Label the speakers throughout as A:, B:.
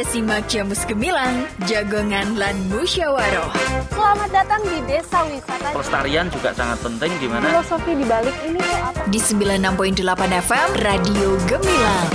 A: Anda simak Jamus Gemilang, Jagongan lan Musyawaroh.
B: Selamat datang di Desa Wisata.
C: Pelestarian juga sangat penting di mana
B: Filosofi di balik ini tuh apa?
A: Di 96.8 FM, Radio Gemilang.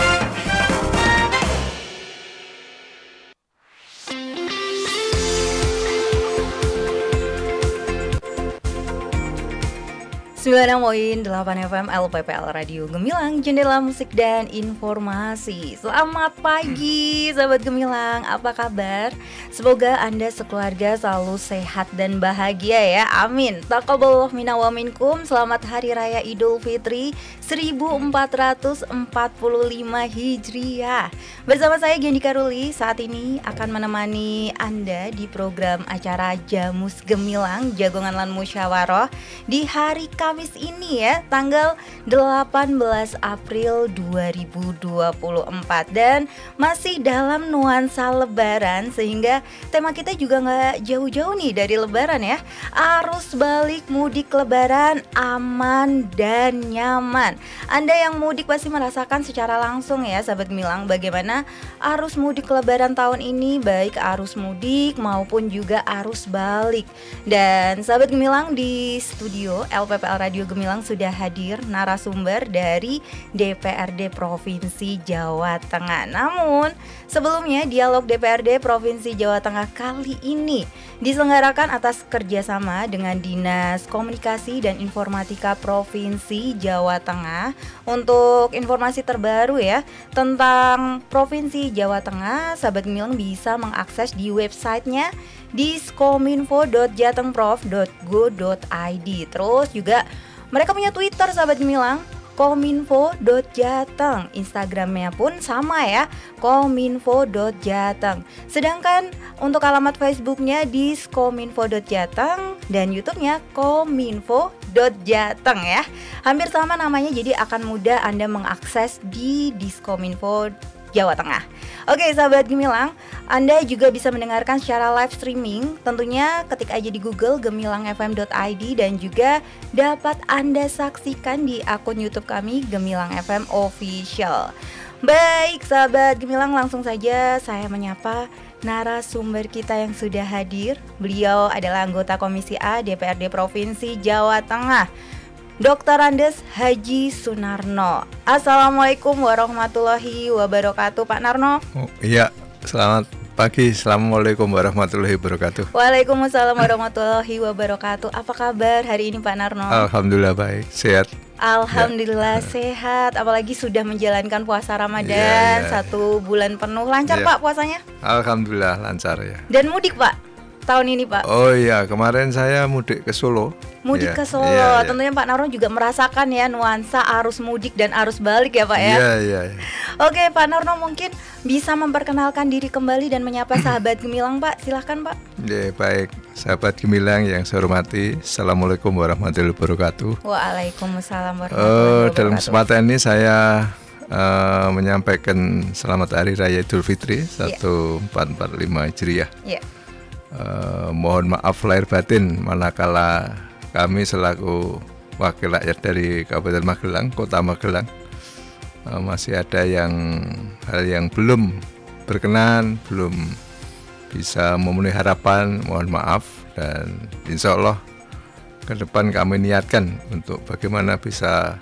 D: Poin 8 FM LPPL Radio Gemilang, jendela musik dan informasi. Selamat pagi sahabat Gemilang, apa kabar? Semoga Anda sekeluarga selalu sehat dan bahagia ya, amin. Taqabbalallahu minna wa minkum. Selamat Hari Raya Idul Fitri 1445 Hijriah. Bersama saya Gendi Karuli, saat ini akan menemani Anda di program acara Jamus Gemilang, Jagongan lan Musyawaroh di hari Kamis ini ya, tanggal 18 April 2024. Dan masih dalam nuansa lebaran, sehingga tema kita juga gak jauh-jauh nih dari lebaran ya. Arus balik mudik lebaran aman dan nyaman. Anda yang mudik pasti merasakan secara langsung ya sahabat Gemilang, bagaimana arus mudik lebaran tahun ini, baik arus mudik maupun juga arus balik. Dan sahabat Gemilang, di studio LPPL Radio Gemilang sudah hadir narasumber dari DPRD Provinsi Jawa Tengah. Namun sebelumnya, dialog DPRD Provinsi Jawa Tengah kali ini diselenggarakan atas kerjasama dengan Dinas Komunikasi dan Informatika Provinsi Jawa Tengah. Untuk informasi terbaru ya tentang Provinsi Jawa Tengah, sahabat Gemilang bisa mengakses di websitenya diskominfo.jatengprof.go.id. Terus juga mereka punya Twitter sahabat Gemilang, kominfo.jateng. Instagramnya pun sama ya, kominfo.jateng. Sedangkan untuk alamat Facebooknya diskominfo.jateng dan YouTube-nya kominfo.jateng ya. Hampir sama namanya, jadi akan mudah Anda mengakses di Diskominfo Jawa Tengah. Oke sahabat Gemilang, Anda juga bisa mendengarkan secara live streaming. Tentunya ketik aja di Google gemilangfm.id, dan juga dapat Anda saksikan di akun YouTube kami Gemilang FM Official. Baik sahabat Gemilang, langsung saja saya menyapa narasumber kita yang sudah hadir. Beliau adalah anggota Komisi A DPRD Provinsi Jawa Tengah, Dr. Andes Haji Sunarno. Assalamualaikum warahmatullahi wabarakatuh, Pak Narno.
E: Iya, selamat pagi. Assalamualaikum warahmatullahi wabarakatuh.
D: Waalaikumsalam warahmatullahi wabarakatuh. Apa kabar hari ini Pak Narno?
E: Alhamdulillah baik, sehat.
D: Alhamdulillah sehat. Apalagi sudah menjalankan puasa Ramadan 1 bulan penuh. Lancar Pak puasanya?
E: Alhamdulillah lancar ya.
D: Dan mudik Pak tahun ini Pak?
E: Oh iya, kemarin saya mudik ke Solo.
D: Mudik ke Solo, tentunya Pak Narno juga merasakan ya nuansa arus mudik dan arus balik ya Pak ya.
E: Iya.
D: Oke Pak Narno, mungkin bisa memperkenalkan diri kembali dan menyapa sahabat Gemilang Pak, silahkan Pak.
E: Ya baik, sahabat Gemilang yang saya hormati, Assalamualaikum warahmatullahi wabarakatuh.
D: Waalaikumsalam warahmatullahi wabarakatuh.
E: Dalam kesempatan ini saya menyampaikan selamat Hari Raya Idul Fitri 1445 Hijriah. Mohon maaf lahir batin manakala kami selaku wakil rakyat dari Kabupaten Magelang, Kota Magelang, masih ada hal yang belum berkenan, belum bisa memenuhi harapan. Mohon maaf, dan insya Allah ke depan kami niatkan untuk bagaimana bisa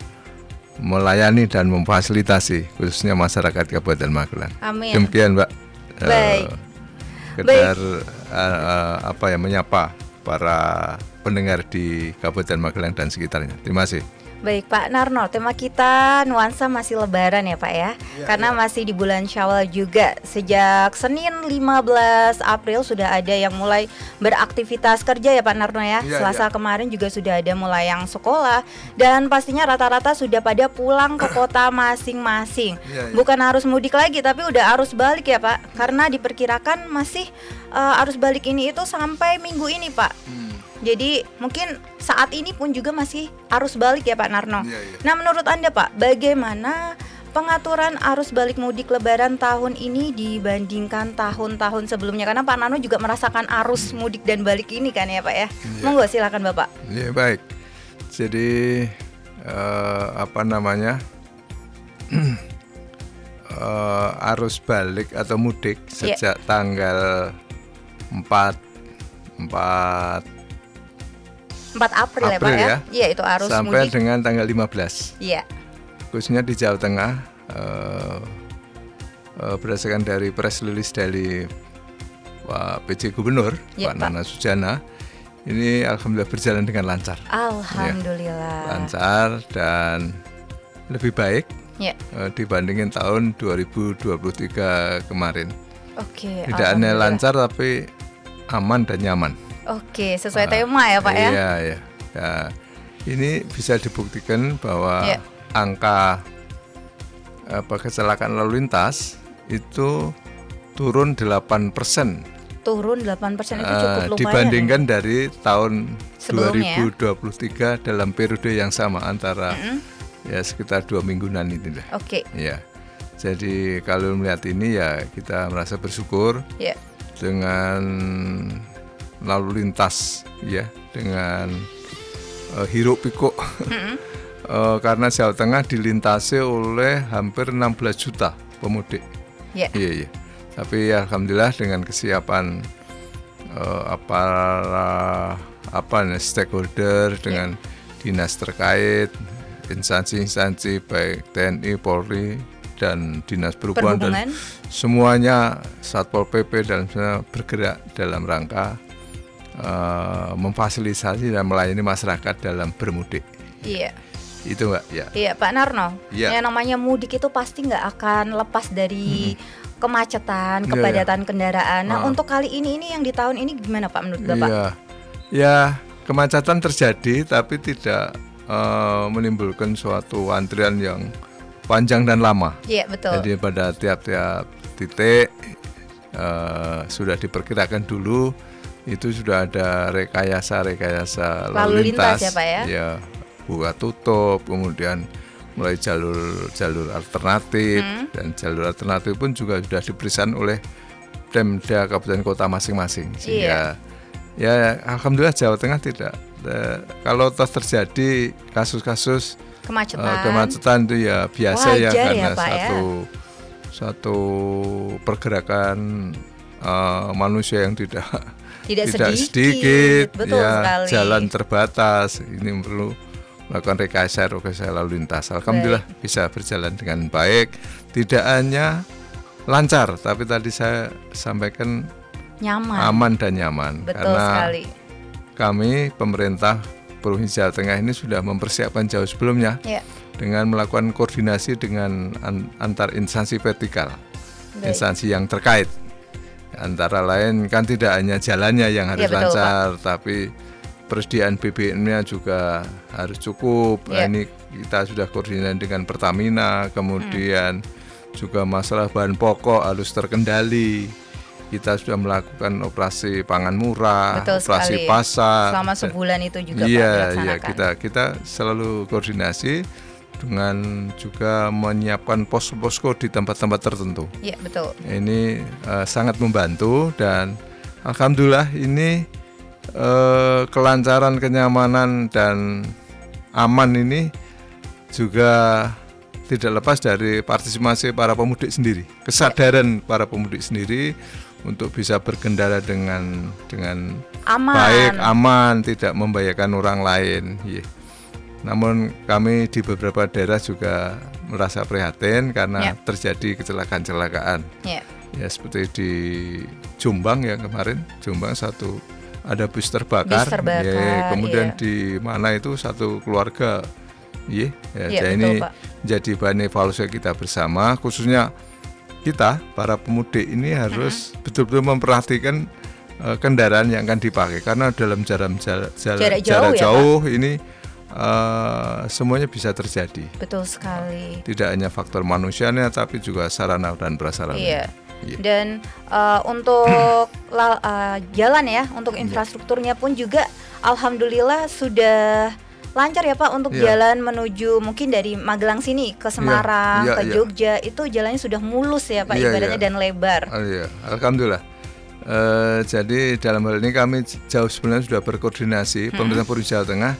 E: melayani dan memfasilitasi khususnya masyarakat Kabupaten Magelang.
D: Amin.
E: Demikian Mbak.
D: Baik.
E: Menyapa para pendengar di Kabupaten Magelang dan sekitarnya. Terima kasih.
D: Baik Pak Narno, tema kita nuansa masih lebaran ya Pak ya, karena masih di bulan Syawal juga. Sejak Senin 15 April sudah ada yang mulai beraktivitas kerja ya Pak Narno ya. Selasa kemarin juga sudah ada mulai yang sekolah, dan pastinya rata-rata sudah pada pulang ke kota masing-masing. Bukan arus mudik lagi, tapi udah arus balik ya Pak, karena diperkirakan masih arus balik ini itu sampai minggu ini Pak. Jadi mungkin saat ini pun juga masih arus balik ya Pak Narno. Nah menurut Anda Pak, bagaimana pengaturan arus balik mudik lebaran tahun ini dibandingkan tahun-tahun sebelumnya? Karena Pak Narno juga merasakan arus mudik dan balik ini kan ya Pak ya. Monggo silakan Bapak.
E: Ya baik. Jadi arus balik atau mudik sejak tanggal 4
D: April ya Pak ya? Iya, itu arus
E: sampai
D: mudik
E: dengan tanggal 15.
D: Iya.
E: Khususnya di Jawa Tengah, berdasarkan dari press release dari Pak PJ Gubernur, Pak Nana Sujana, ini alhamdulillah berjalan dengan lancar.
D: Alhamdulillah.
E: Ya, lancar dan lebih baik dibandingin tahun 2023 kemarin.
D: Oke.
E: Tidak hanya lancar tapi aman dan nyaman.
D: Oke, sesuai tema ya Pak ya?
E: Iya. Ya, ini bisa dibuktikan bahwa angka kecelakaan lalu lintas itu turun 8%.
D: Turun 8% itu cukup lumayan
E: dibandingkan dari tahun
D: sebelumnya,
E: 2023 dalam periode yang sama antara ya sekitar 2 mingguan ini lah.
D: Oke.
E: Ya. Jadi kalau melihat ini ya kita merasa bersyukur dengan lalu lintas ya, dengan hiruk pikuk karena Jawa Tengah dilintasi oleh hampir 16 juta pemudik. Iya. Tapi alhamdulillah dengan kesiapan stakeholder dengan dinas terkait, instansi-instansi baik TNI, Polri dan Dinas Perhubungan dan semuanya Satpol PP dan semuanya bergerak dalam rangka memfasilitasi dan melayani masyarakat dalam bermudik.
D: Iya.
E: Itu Mbak. Ya.
D: Iya Pak Narno. Yang namanya mudik itu pasti nggak akan lepas dari kemacetan, kepadatan kendaraan. Nah untuk kali ini yang di tahun ini gimana Pak menurut Bapak?
E: Ya kemacetan terjadi tapi tidak menimbulkan suatu antrian yang panjang dan lama. Iya betul. Jadi pada tiap-tiap titik sudah diperkirakan dulu. Itu sudah ada rekayasa lalu lintas
D: ya Pak ya?
E: Ya, buka tutup, kemudian mulai jalur alternatif dan jalur alternatif pun juga sudah diberikan oleh Pemda kabupaten kota masing-masing. Sehingga ya alhamdulillah Jawa Tengah tidak kalau terjadi kasus-kasus kemacetan itu ya biasa ya karena satu pergerakan manusia yang tidak sedikit
D: betul sekali.
E: Jalan terbatas, ini perlu melakukan rekayasa lalu lintas. Alhamdulillah bisa berjalan dengan baik, tidak hanya lancar tapi tadi saya sampaikan aman dan nyaman.
D: Betul
E: karena
D: sekali.
E: Kami pemerintah Provinsi Jawa Tengah ini sudah mempersiapkan jauh sebelumnya dengan melakukan koordinasi dengan antar instansi vertikal, instansi yang terkait. Antara lain kan tidak hanya jalannya yang harus lancar, tapi persediaan BBM-nya juga harus cukup. Nah, ini kita sudah koordinasi dengan Pertamina, kemudian juga masalah bahan pokok harus terkendali. Kita sudah melakukan operasi pangan murah, operasi pasar.
D: Selama sebulan itu juga Pak
E: dilaksanakan. Kita selalu koordinasi dengan juga menyiapkan posko di tempat-tempat tertentu.
D: Iya betul.
E: Ini sangat membantu dan alhamdulillah ini kelancaran, kenyamanan dan aman ini juga tidak lepas dari partisipasi para pemudik sendiri, kesadaran para pemudik sendiri untuk bisa berkendara dengan baik, aman, tidak membahayakan orang lain. Namun kami di beberapa daerah juga merasa prihatin karena terjadi kecelakaan. Ya seperti di Jombang ya kemarin, Jombang ada bus terbakar. Kemudian di mana itu satu keluarga. Jadi ini jadi bahan evaluasi kita bersama, khususnya kita para pemudik ini harus betul-betul memperhatikan kendaraan yang akan dipakai karena dalam jarak jauh ini semuanya bisa terjadi.
D: Betul sekali.
E: Tidak hanya faktor manusianya tapi juga sarana dan prasarana.
D: Dan untuk jalan ya, untuk infrastrukturnya pun juga alhamdulillah sudah lancar ya Pak untuk jalan menuju mungkin dari Magelang sini ke Semarang, ke Jogja itu jalannya sudah mulus ya Pak ibaratnya dan lebar.
E: Alhamdulillah. Jadi dalam hal ini kami jauh sebenarnya sudah berkoordinasi pemerintah Provinsi Jawa Tengah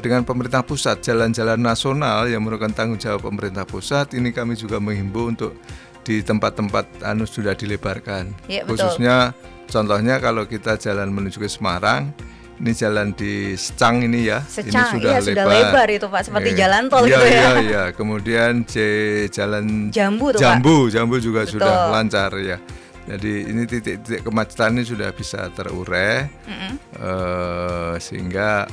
E: dengan pemerintah pusat, jalan-jalan nasional yang merupakan tanggung jawab pemerintah pusat, ini kami juga menghimbau untuk di tempat-tempat sudah dilebarkan.
D: Ya,
E: khususnya contohnya kalau kita jalan menuju ke Semarang, ini jalan di Secang ini ya,
D: Secang,
E: ini sudah
D: lebar itu Pak, seperti jalan tol
E: gitu
D: ya.
E: Iya. Kemudian jalan
D: Jambu
E: juga sudah lancar ya. Jadi ini titik-titik kemacetan ini sudah bisa terurai, sehingga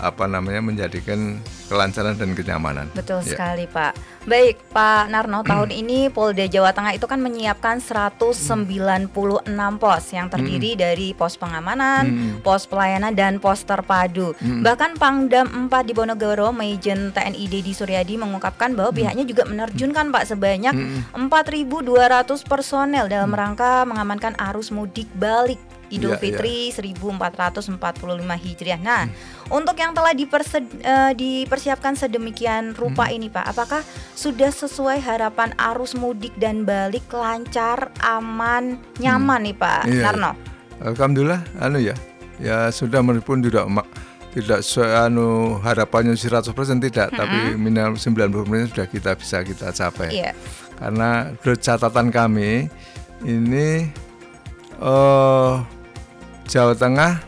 E: menjadikan kelancaran dan kenyamanan.
D: Betul sekali Pak. Baik Pak Narno, tahun ini Polda Jawa Tengah itu kan menyiapkan 196 pos yang terdiri dari pos pengamanan, pos pelayanan, dan pos terpadu. Bahkan Pangdam 4 di Bonogoro, Majen TNI Dedi Suryadi mengungkapkan bahwa pihaknya juga menerjunkan Pak sebanyak 4.200 personel dalam rangka mengamankan arus mudik balik Idul Fitri 1445 Hijriah. Nah, untuk yang telah dipersiapkan sedemikian rupa ini Pak, apakah sudah sesuai harapan arus mudik dan balik lancar, aman, nyaman nih Pak Narno?
E: Alhamdulillah, ya sudah meskipun tidak sesuai harapannya 100% tidak, tapi minimal 90% sudah bisa kita capai. Karena menurut catatan kami ini Jawa Tengah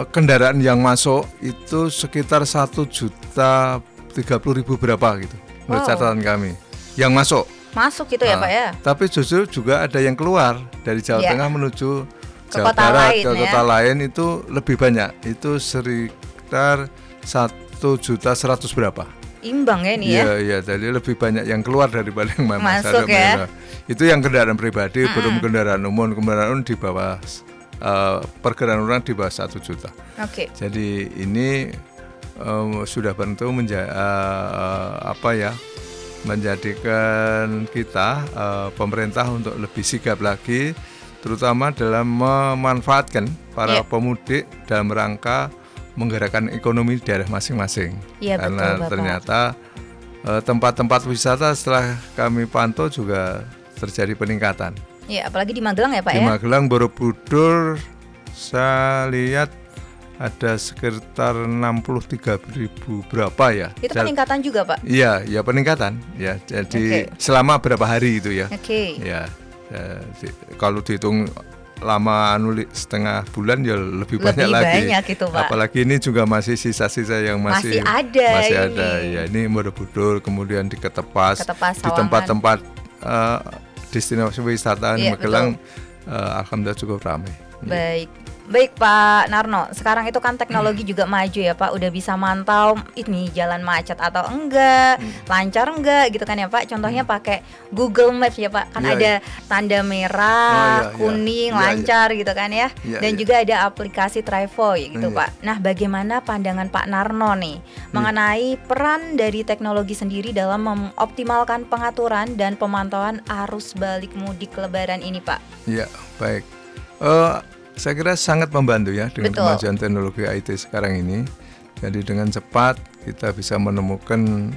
E: kendaraan yang masuk itu sekitar 1.030.000 berapa gitu. Menurut catatan kami yang masuk
D: gitu ya Pak ya.
E: Tapi justru juga ada yang keluar dari Jawa Tengah menuju Jawa
D: kota
E: Barat
D: lain,
E: ke kota lain itu lebih banyak. Itu sekitar 1.100.000 berapa.
D: Imbang ya ini ya.
E: Iya, jadi lebih banyak yang keluar daripada yang
D: masuk ya.
E: Itu yang kendaraan pribadi, belum kendaraan umum di bawah pergerakan orang di bawah 1 juta. Jadi ini sudah tentu menjadikan kita pemerintah untuk lebih sigap lagi, terutama dalam memanfaatkan para pemudik dalam rangka menggerakkan ekonomi di daerah masing-masing. Karena betul, ternyata tempat-tempat wisata setelah kami pantau juga terjadi peningkatan.
D: Ya, apalagi di Magelang ya Pak
E: di Magelang, Borobudur saya lihat ada sekitar 63.000 berapa ya.
D: Itu peningkatan juga Pak?
E: Iya, peningkatan. Ya, jadi selama berapa hari itu ya. Ya, kalau dihitung lama setengah bulan ya lebih banyak lagi.
D: Gitu, Pak.
E: Apalagi ini juga masih sisa-sisa yang masih ada. Ya, ini Borobudur, kemudian di Ketepas di tempat-tempat destinasi wisata di Magelang, alhamdulillah cukup ramai.
D: Baik Pak Narno, sekarang itu kan teknologi juga maju ya Pak, udah bisa mantau ini jalan macet atau enggak, lancar enggak gitu kan ya Pak. Contohnya pakai Google Maps ya Pak, kan ada tanda merah, kuning, lancar gitu kan ya. Dan juga ada aplikasi Trafo gitu Pak. Nah, bagaimana pandangan Pak Narno nih mengenai peran dari teknologi sendiri dalam mengoptimalkan pengaturan dan pemantauan arus balik mudik Lebaran ini Pak?
E: Iya, baik. Saya kira sangat membantu ya dengan kemajuan teknologi IT sekarang ini. Jadi dengan cepat kita bisa menemukan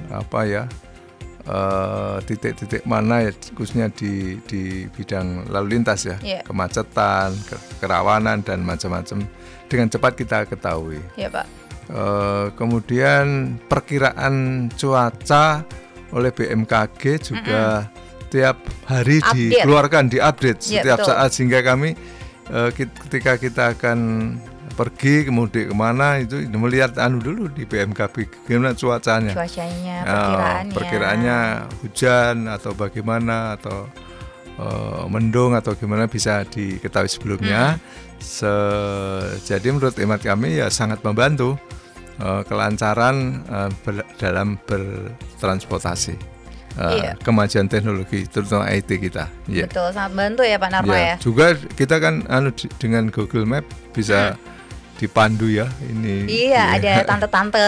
E: titik-titik mana ya, khususnya di bidang lalu lintas ya, kemacetan, kerawanan dan macam-macam dengan cepat kita ketahui.
D: Pak.
E: Kemudian perkiraan cuaca oleh BMKG juga tiap hari dikeluarkan, diupdate setiap saat, sehingga kami ketika kita akan pergi kemudian kemana itu melihat dulu di BMKG gimana cuacanya, perkiraannya hujan atau bagaimana atau mendung atau gimana bisa diketahui sebelumnya. Jadi menurut hemat kami ya sangat membantu kelancaran dalam bertransportasi. Kemajuan teknologi terutama IT kita.
D: Betul, sangat bantu ya Pak Narno ya.
E: Juga kita kan dengan Google Map bisa dipandu ya ini.
D: Ada tante-tante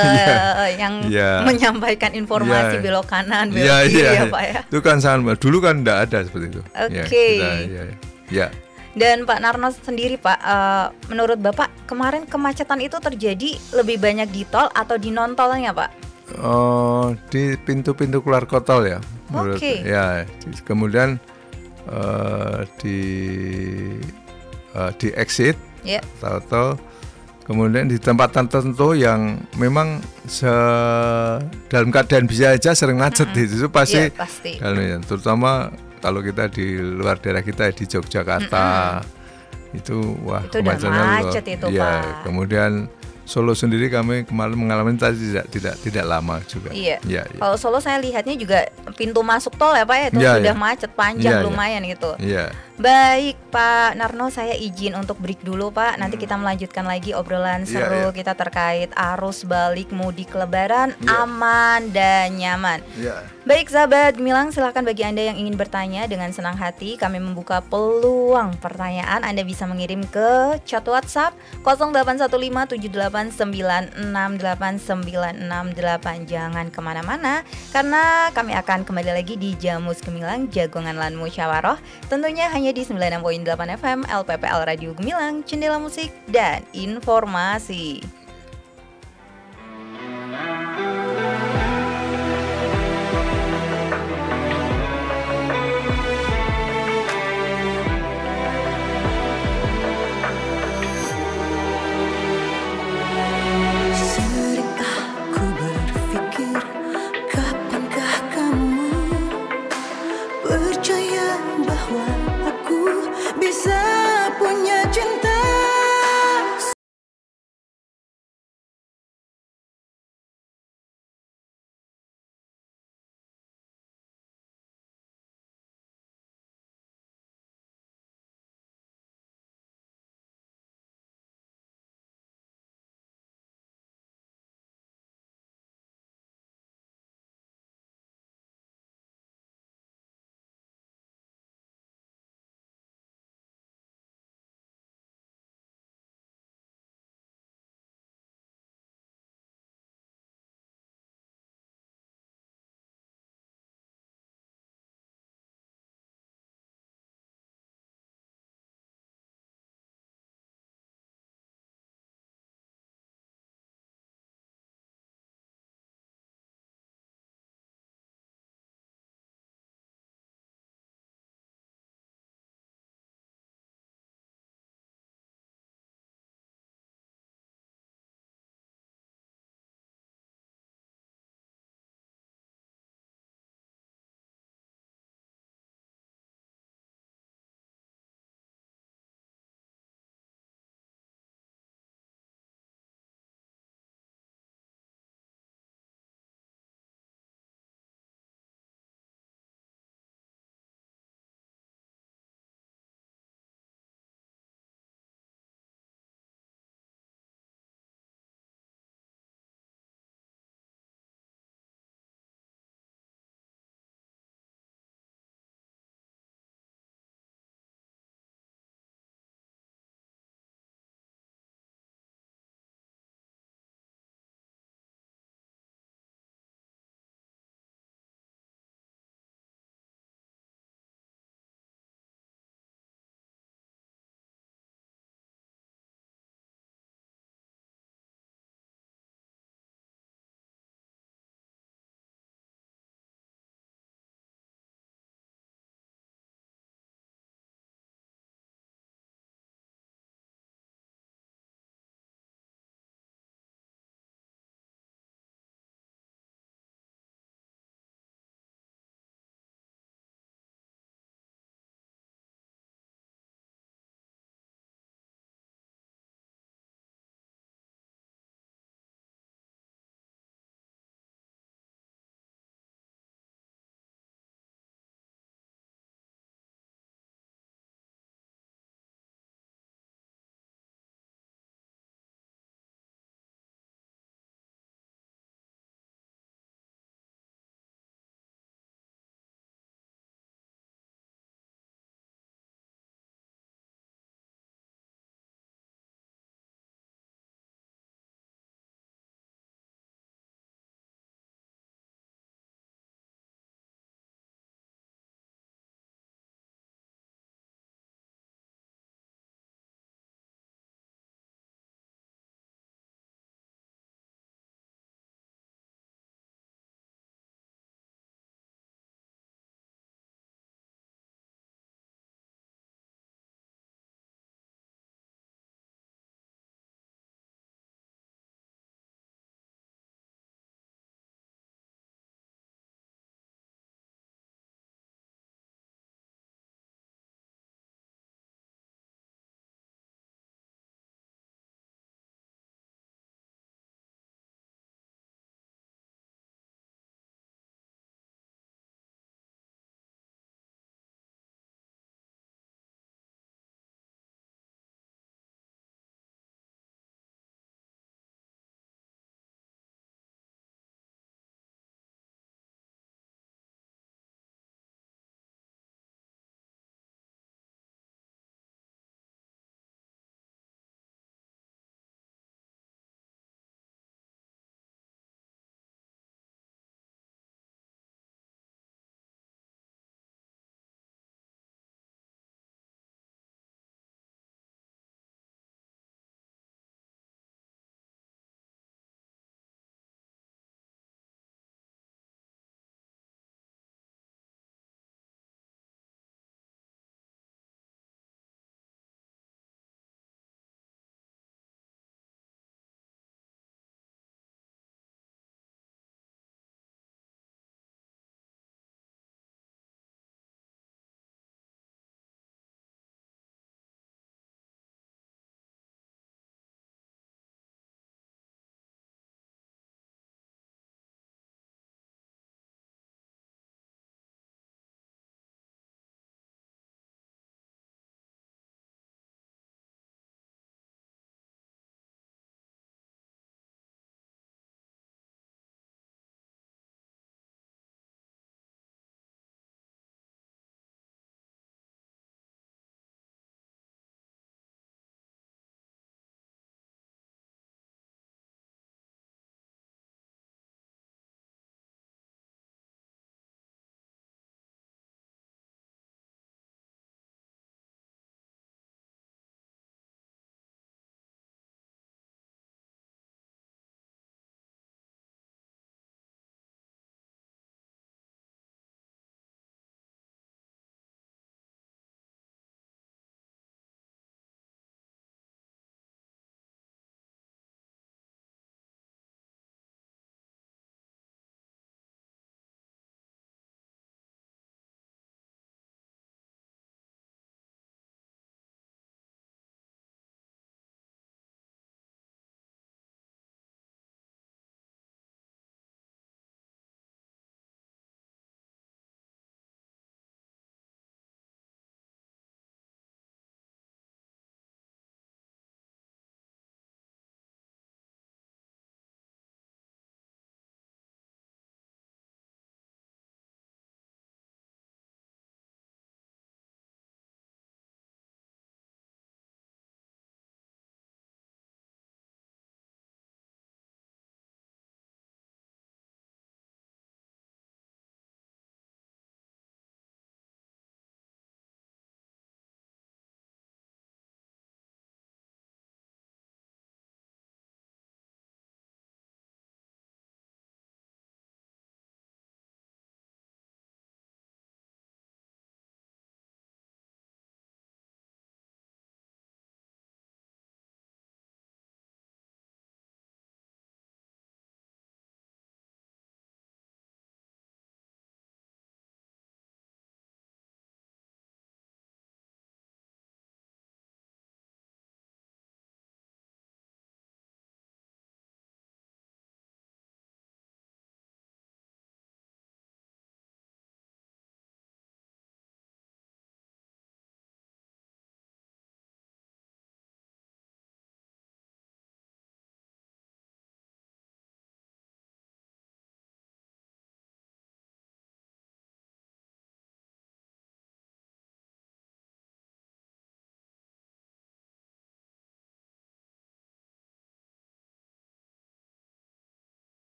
D: yang menyampaikan informasi belok kanan, belok kiri ya Pak ya.
E: Itu kan sangat, dulu kan enggak ada seperti itu.
D: Dan Pak Narno sendiri Pak, menurut Bapak kemarin kemacetan itu terjadi lebih banyak di tol atau di non tolnya Pak?
E: Di pintu-pintu keluar tol ya. Kemudian di exit atau Kemudian di tempat tertentu yang memang dalam keadaan biasa aja sering macet itu pasti.
D: Iya, pasti.
E: Terutama kalau kita di luar daerah kita di Yogyakarta itu wah
D: itu udah macet itu
E: ya,
D: Pak.
E: Kemudian Solo sendiri kami kemarin mengalami tadi tidak lama juga.
D: Iya.
E: Ya.
D: Kalau Solo saya lihatnya juga pintu masuk tol ya Pak ya, itu sudah macet panjang lumayan gitu.
E: Iya.
D: Baik Pak Narno, saya izin untuk break dulu Pak. Nanti kita melanjutkan lagi obrolan seru kita terkait arus balik mudik Lebaran aman dan nyaman. Baik sahabat Gemilang, silahkan bagi Anda yang ingin bertanya dengan senang hati kami membuka peluang pertanyaan. Anda bisa mengirim ke chat WhatsApp 081578968968. Jangan kemana-mana karena kami akan kembali lagi di Jamus Gemilang Jagongan Lan Musyawarah. Tentunya hanya di 96.8 FM LPPL Radio Gemilang, Jendela Musik dan Informasi.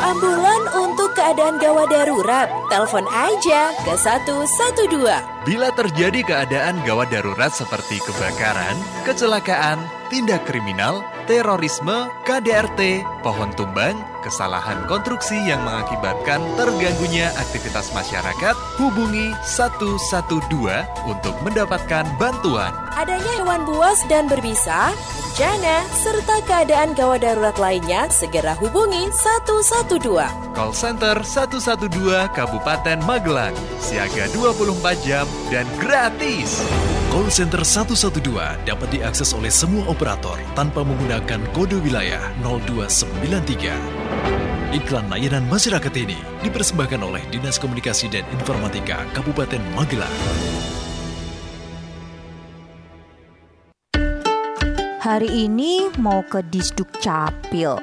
F: ambulan untuk keadaan gawat darurat, telepon aja ke 112.
G: Bila terjadi keadaan gawat darurat seperti kebakaran, kecelakaan, tindak kriminal, terorisme, KDRT, pohon tumbang, kesalahan konstruksi yang mengakibatkan terganggunya aktivitas masyarakat, hubungi 112 untuk mendapatkan bantuan.
F: Adanya hewan buas dan berbisa, bencana, serta keadaan gawat darurat lainnya, segera hubungi 112.
G: Call Center 112 Kabupaten Magelang, siaga 24 jam dan gratis.
H: Call Center 112 dapat diakses oleh semua operator tanpa menggunakan kode wilayah 0293. Iklan layanan masyarakat ini dipersembahkan oleh Dinas Komunikasi dan Informatika Kabupaten Magelang.
D: Hari ini mau ke Disduk Capil,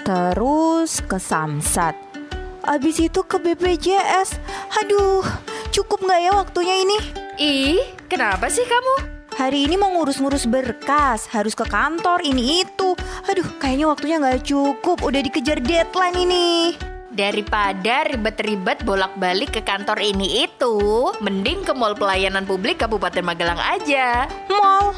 D: terus ke Samsat, abis itu ke BPJS. Aduh, cukup nggak ya waktunya ini?
A: Ih, kenapa sih kamu?
D: Hari ini mau ngurus-ngurus berkas, harus ke kantor ini itu. Aduh, kayaknya waktunya nggak cukup, udah dikejar deadline ini.
A: Daripada ribet-ribet bolak-balik ke kantor ini itu, mending ke Mall Pelayanan Publik Kabupaten Magelang aja.
D: Mall?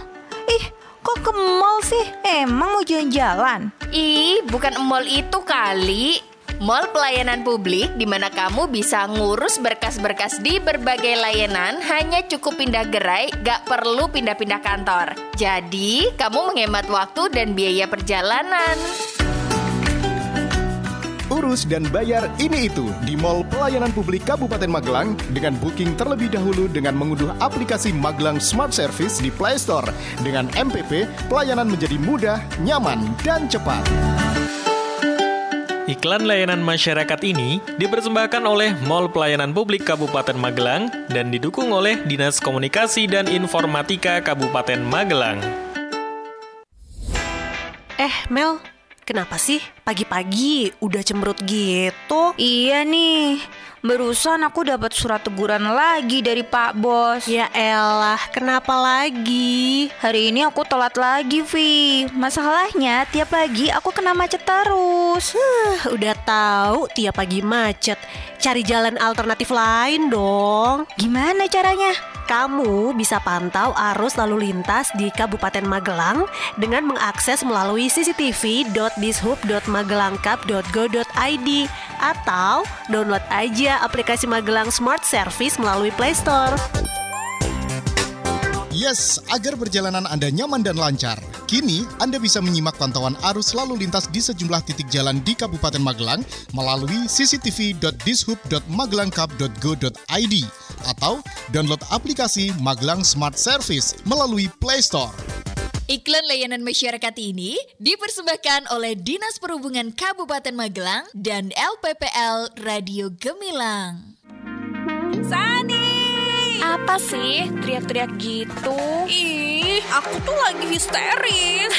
D: Ih, kok ke mall sih? Emang mau jalan-jalan?
A: Ih, bukan mall itu kali. Mall Pelayanan Publik di mana kamu bisa ngurus berkas-berkas di berbagai layanan, hanya cukup pindah gerai, gak perlu pindah-pindah kantor. Jadi, kamu menghemat waktu dan biaya perjalanan.
I: Urus dan bayar ini itu di Mall Pelayanan Publik Kabupaten Magelang dengan booking terlebih dahulu dengan mengunduh aplikasi Magelang Smart Service di Play Store. Dengan MPP, pelayanan menjadi mudah, nyaman, dan cepat.
J: Iklan layanan masyarakat ini dipersembahkan oleh Mall Pelayanan Publik Kabupaten Magelang dan didukung oleh Dinas Komunikasi dan Informatika Kabupaten Magelang.
K: Mel, kenapa sih pagi-pagi udah cemberut gitu?
D: Iya nih, barusan aku dapat surat teguran lagi dari Pak Bos.
K: Ya elah, kenapa lagi?
D: Hari ini aku telat lagi, Vi. Masalahnya tiap pagi aku kena macet terus.
K: Udah tahu tiap pagi macet. Cari jalan alternatif lain dong.
D: Gimana caranya?
K: Kamu bisa pantau arus lalu lintas di Kabupaten Magelang dengan mengakses melalui cctv.dishub.magelangkap.go.id atau download aja aplikasi Magelang Smart Service melalui Play Store.
I: Yes, agar perjalanan Anda nyaman dan lancar. Kini, Anda bisa menyimak pantauan arus lalu lintas di sejumlah titik jalan di Kabupaten Magelang melalui cctv.dishub.magelangkap.go.id atau download aplikasi Magelang Smart Service melalui Play Store.
A: Iklan layanan masyarakat ini dipersembahkan oleh Dinas Perhubungan Kabupaten Magelang dan LPPL Radio Gemilang.
B: Sani! Apa sih teriak-teriak gitu?
L: Ih, aku tuh lagi histeris.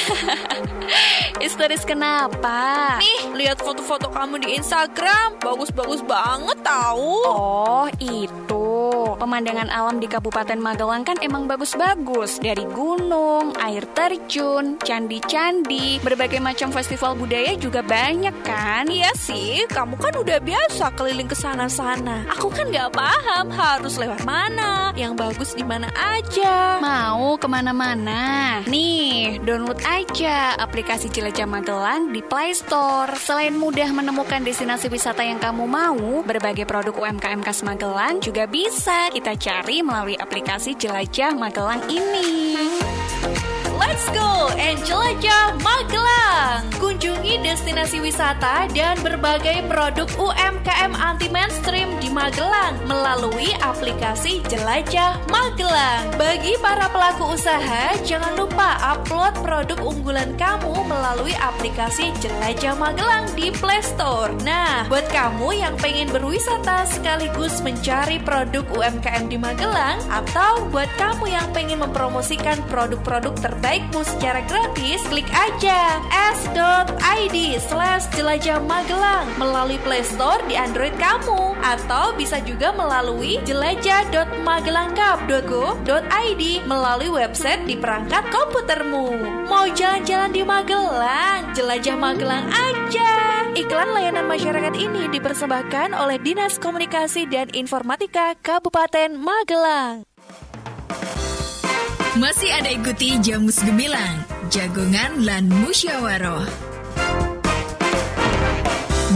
B: Histeris kenapa?
L: Nih, lihat foto-foto kamu di Instagram. Bagus-bagus banget tahu.
B: Oh, itu. Pemandangan alam di Kabupaten Magelang kan emang bagus-bagus. Dari gunung, air terjun, candi-candi, berbagai macam festival budaya juga banyak kan?
L: Iya sih, kamu kan udah biasa keliling ke sana-sana. Aku kan gak paham harus lewat mana, yang bagus di mana aja.
B: Mau kemana-mana? Nih, download aja aplikasi Jelajah Magelang di Play Store. Selain mudah menemukan destinasi wisata yang kamu mau, berbagai produk UMKM khas Magelang juga bisa kita cari melalui aplikasi Jelajah Magelang ini.
F: Let's go and jelajah Magelang. Kunjungi destinasi wisata dan berbagai produk UMKM anti mainstream di Magelang melalui aplikasi Jelajah Magelang. Bagi para pelaku usaha, jangan lupa upload produk unggulan kamu melalui aplikasi Jelajah Magelang di Play Store. Nah, buat kamu yang pengen berwisata sekaligus mencari produk UMKM di Magelang, atau buat kamu yang pengen mempromosikan produk-produk terbaikmu secara gratis, klik aja s.id/jelajah /jelajah Magelang melalui Play Store di Android kamu, atau bisa juga melalui jelajah.magelangcup.go.id melalui website di perangkat komputermu. Mau jalan-jalan di Magelang, jelajah Magelang aja. Iklan layanan masyarakat ini dipersembahkan oleh Dinas Komunikasi dan Informatika Kabupaten Magelang.
M: Masih ada ikuti Jamus Gemilang, Jagongan lan Musyawaroh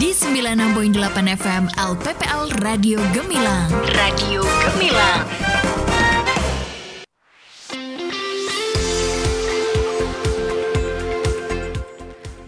M: di 96.8 FM LPPL Radio Gemilang. Radio Gemilang.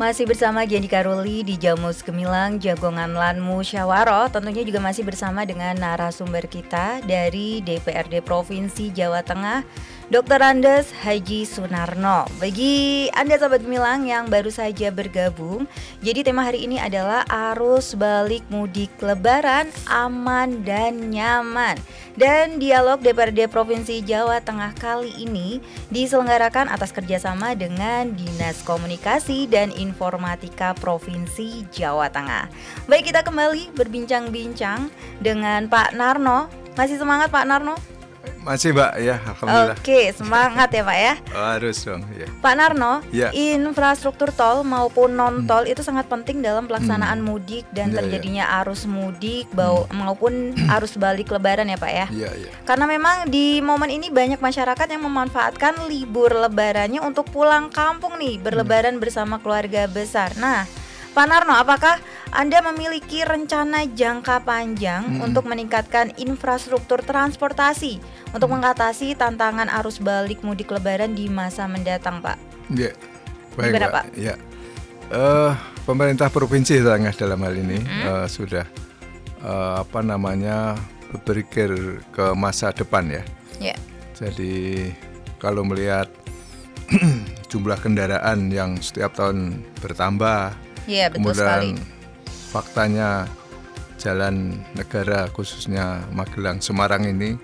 D: Masih bersama Gendi Karuli di Jamus Gemilang, Jagongan lan Musyawaroh. Tentunya juga masih bersama dengan narasumber kita dari DPRD Provinsi Jawa Tengah, Dr. Andes Haji Sunarno. Bagi Anda sahabat Gemilang yang baru saja bergabung, jadi tema hari ini adalah arus balik mudik Lebaran aman dan nyaman. Dan dialog DPRD Provinsi Jawa Tengah kali ini diselenggarakan atas kerjasama dengan Dinas Komunikasi dan Informatika Provinsi Jawa Tengah. Baik, kita kembali berbincang-bincang dengan Pak Narno. Masih semangat Pak Narno?
E: Masih Mbak, ya alhamdulillah.
D: Oke, semangat ya Pak ya.
E: Harus dong ya.
D: Pak Narno,
E: ya.
D: Infrastruktur tol maupun non-tol itu sangat penting dalam pelaksanaan mudik dan terjadinya arus mudik maupun arus balik Lebaran ya Pak ya.
E: Iya.
D: Karena memang di momen ini banyak masyarakat yang memanfaatkan libur Lebarannya untuk pulang kampung nih, berlebaran bersama keluarga besar. Nah, Pak Narno, apakah Anda memiliki rencana jangka panjang untuk meningkatkan infrastruktur transportasi untuk mengatasi tantangan arus balik mudik Lebaran di masa mendatang, Pak?
E: Ya, baik Pak. Ya, pemerintah provinsi Tengah dalam hal ini sudah berpikir ke masa depan ya. Ya. Jadi kalau melihat jumlah kendaraan yang setiap tahun bertambah.
D: Iya, betul
E: kemudian
D: sekali.
E: Faktanya jalan negara khususnya Magelang Semarang ini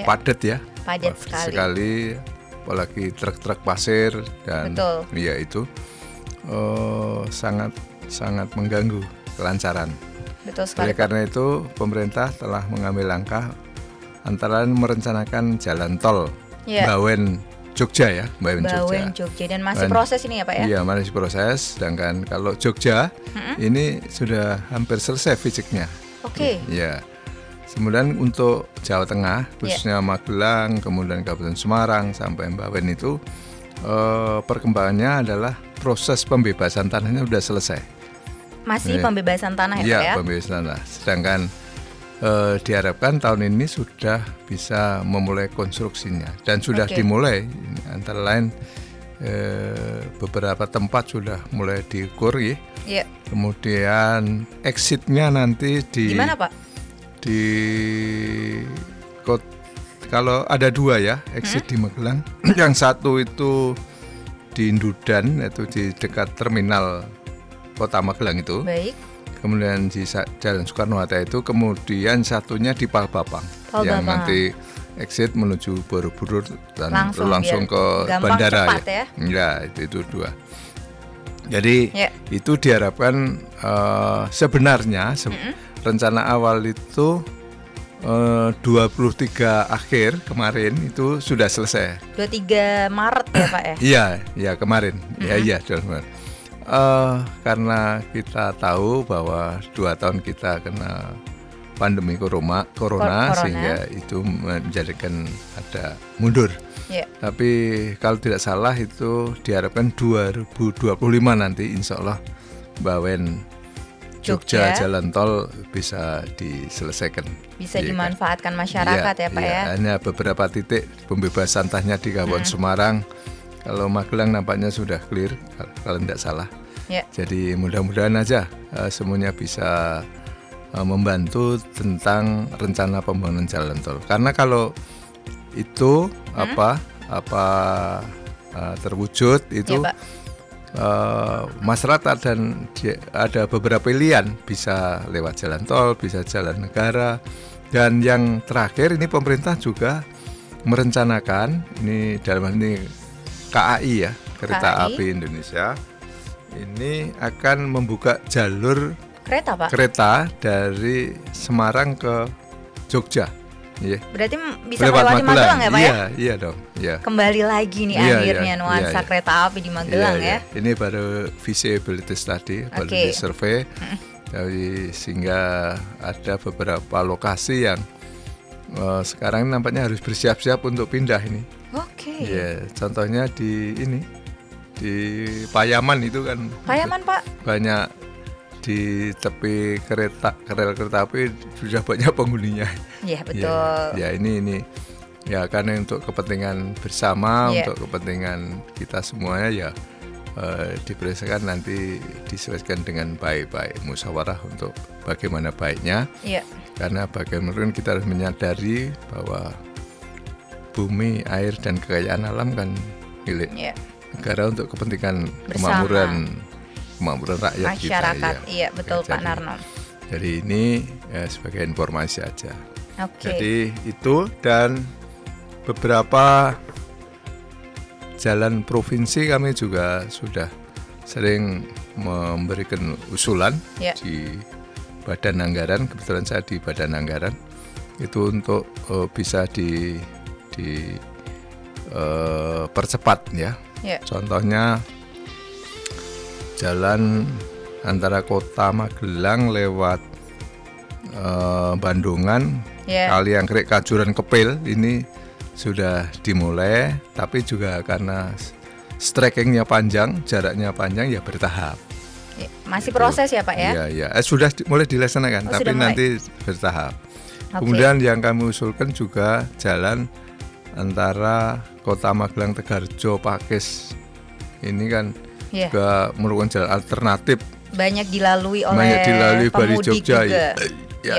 E: padat ya.
D: Padat
E: sekali. Apalagi truk-truk pasir dan ya itu sangat mengganggu kelancaran.
D: Betul sekali.
E: Oleh karena itu pemerintah telah mengambil langkah antara merencanakan jalan tol Bawen Jogja ya,
D: Bawen Jogja dan masih proses ini ya Pak ya?
E: Iya, masih proses. Sedangkan kalau Jogja ini sudah hampir selesai fisiknya.
D: Oke.
E: Iya. Kemudian untuk Jawa Tengah, khususnya Magelang, kemudian Kabupaten Semarang sampai Bawen itu perkembangannya adalah proses pembebasan tanahnya sudah selesai.
D: Masih pembebasan tanah ya Pak ya?
E: Iya, pembebasan tanah. Sedangkan diharapkan tahun ini sudah bisa memulai konstruksinya dan sudah dimulai, antara lain beberapa tempat sudah mulai diukur ya. Kemudian exitnya nanti di
D: mana Pak?
E: Kalau ada dua ya exit di Magelang, yang satu itu di Ndudan, yaitu di dekat terminal Kota Magelang itu. Baik. Kemudian di Jalan Soekarno-Hatta itu, kemudian satunya di Palbapang yang nanti exit menuju Borobudur dan langsung ke bandara
D: ya.
E: Ya, itu dua. Jadi itu diharapkan sebenarnya rencana awal itu 23 akhir kemarin itu sudah selesai.
D: 23 Maret ya Pak ya?
E: Iya kemarin. Iya 2 Maret. Karena kita tahu bahwa 2 tahun kita kena pandemi corona. Sehingga itu menjadikan ada mundur. Tapi kalau tidak salah itu diharapkan 2025 nanti insya Allah Bawen Jogja jalan tol bisa diselesaikan.
D: Bisa dimanfaatkan masyarakat ya Pak ya?
E: Hanya beberapa titik pembebasan tanahnya di Kabupaten Semarang. Kalau Magelang nampaknya sudah clear kalau tidak salah. Jadi mudah-mudahan aja semuanya bisa membantu tentang rencana pembangunan jalan tol. Karena kalau itu terwujud itu masyarakat dan ada beberapa pilihan, bisa lewat jalan tol, bisa jalan negara, dan yang terakhir ini pemerintah juga merencanakan ini dalam hal ini KAI ya, Kereta Api Indonesia ini akan membuka jalur
D: kereta, Pak?
E: Kereta dari Semarang ke Jogja. Yeah.
D: Berarti bisa melewati Magelang ya, Pak?
E: Iya dong. Yeah.
D: Kembali lagi nih akhirnya nuansa kereta api di Magelang ya.
E: Ini baru visibility study, baru di survei. Jadi sehingga ada beberapa lokasi yang sekarang nampaknya harus bersiap-siap untuk pindah ini.
D: Oke.
E: Ya, contohnya di Payaman itu kan.
D: Payaman, Pak.
E: Banyak di tepi rel kereta api sudah banyak penghuninya.
D: Iya, betul.
E: Ya ini ya karena untuk kepentingan bersama, untuk kepentingan kita semuanya ya dipersiapkan nanti disesuaikan dengan baik-baik, musyawarah untuk bagaimana baiknya. Karena bagaimanapun kita harus menyadari bahwa bumi, air dan kekayaan alam kan milik negara untuk kepentingan kemakmuran rakyat
D: masyarakat.
E: kita.
D: Iya, betul Pak Narno.
E: Jadi ini sebagai informasi aja.
D: Oke.
E: Jadi itu dan beberapa jalan provinsi kami juga sudah sering memberikan usulan di Badan Anggaran, kebetulan saya di Badan Anggaran, itu untuk bisa percepat ya. Contohnya jalan antara kota Magelang lewat Bandungan, Kaliangkrek, Kajuran, Kepil ini sudah dimulai, tapi juga karena strekingnya panjang, jaraknya panjang ya bertahap.
D: Masih proses ya Pak ya?
E: Iya, sudah mulai dilaksanakan, tapi nanti bertahap. Kemudian yang kami usulkan juga jalan antara kota Magelang, Tegarjo, Pakis. Ini kan juga merupakan jalan alternatif.
D: Banyak dilalui oleh pemudik
E: Jogja.
D: juga.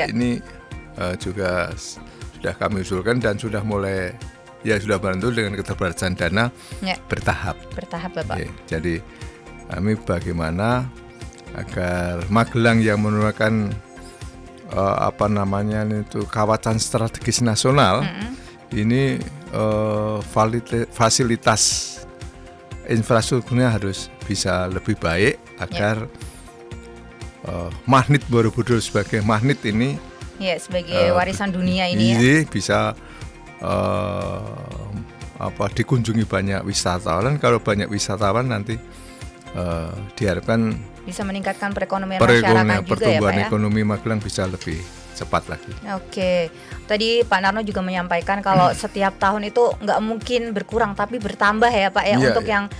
E: Ini juga sudah kami usulkan dan sudah mulai sudah bantu dengan keterbatasan dana bertahap.
D: Bertahap Bapak.
E: Jadi kami bagaimana agar Magelang yang merupakan kawasan strategis nasional ini fasilitas infrastrukturnya harus bisa lebih baik agar magnet Borobudur sebagai magnet ini
D: sebagai warisan dunia ini
E: bisa dikunjungi banyak wisatawan. Kalau banyak wisatawan nanti diharapkan
D: bisa meningkatkan perekonomian masyarakat juga
E: pertumbuhan
D: ya Pak
E: ekonomi Magelang bisa lebih cepat lagi.
D: Oke, tadi Pak Narno juga menyampaikan kalau setiap tahun itu nggak mungkin berkurang tapi bertambah ya Pak ya untuk yang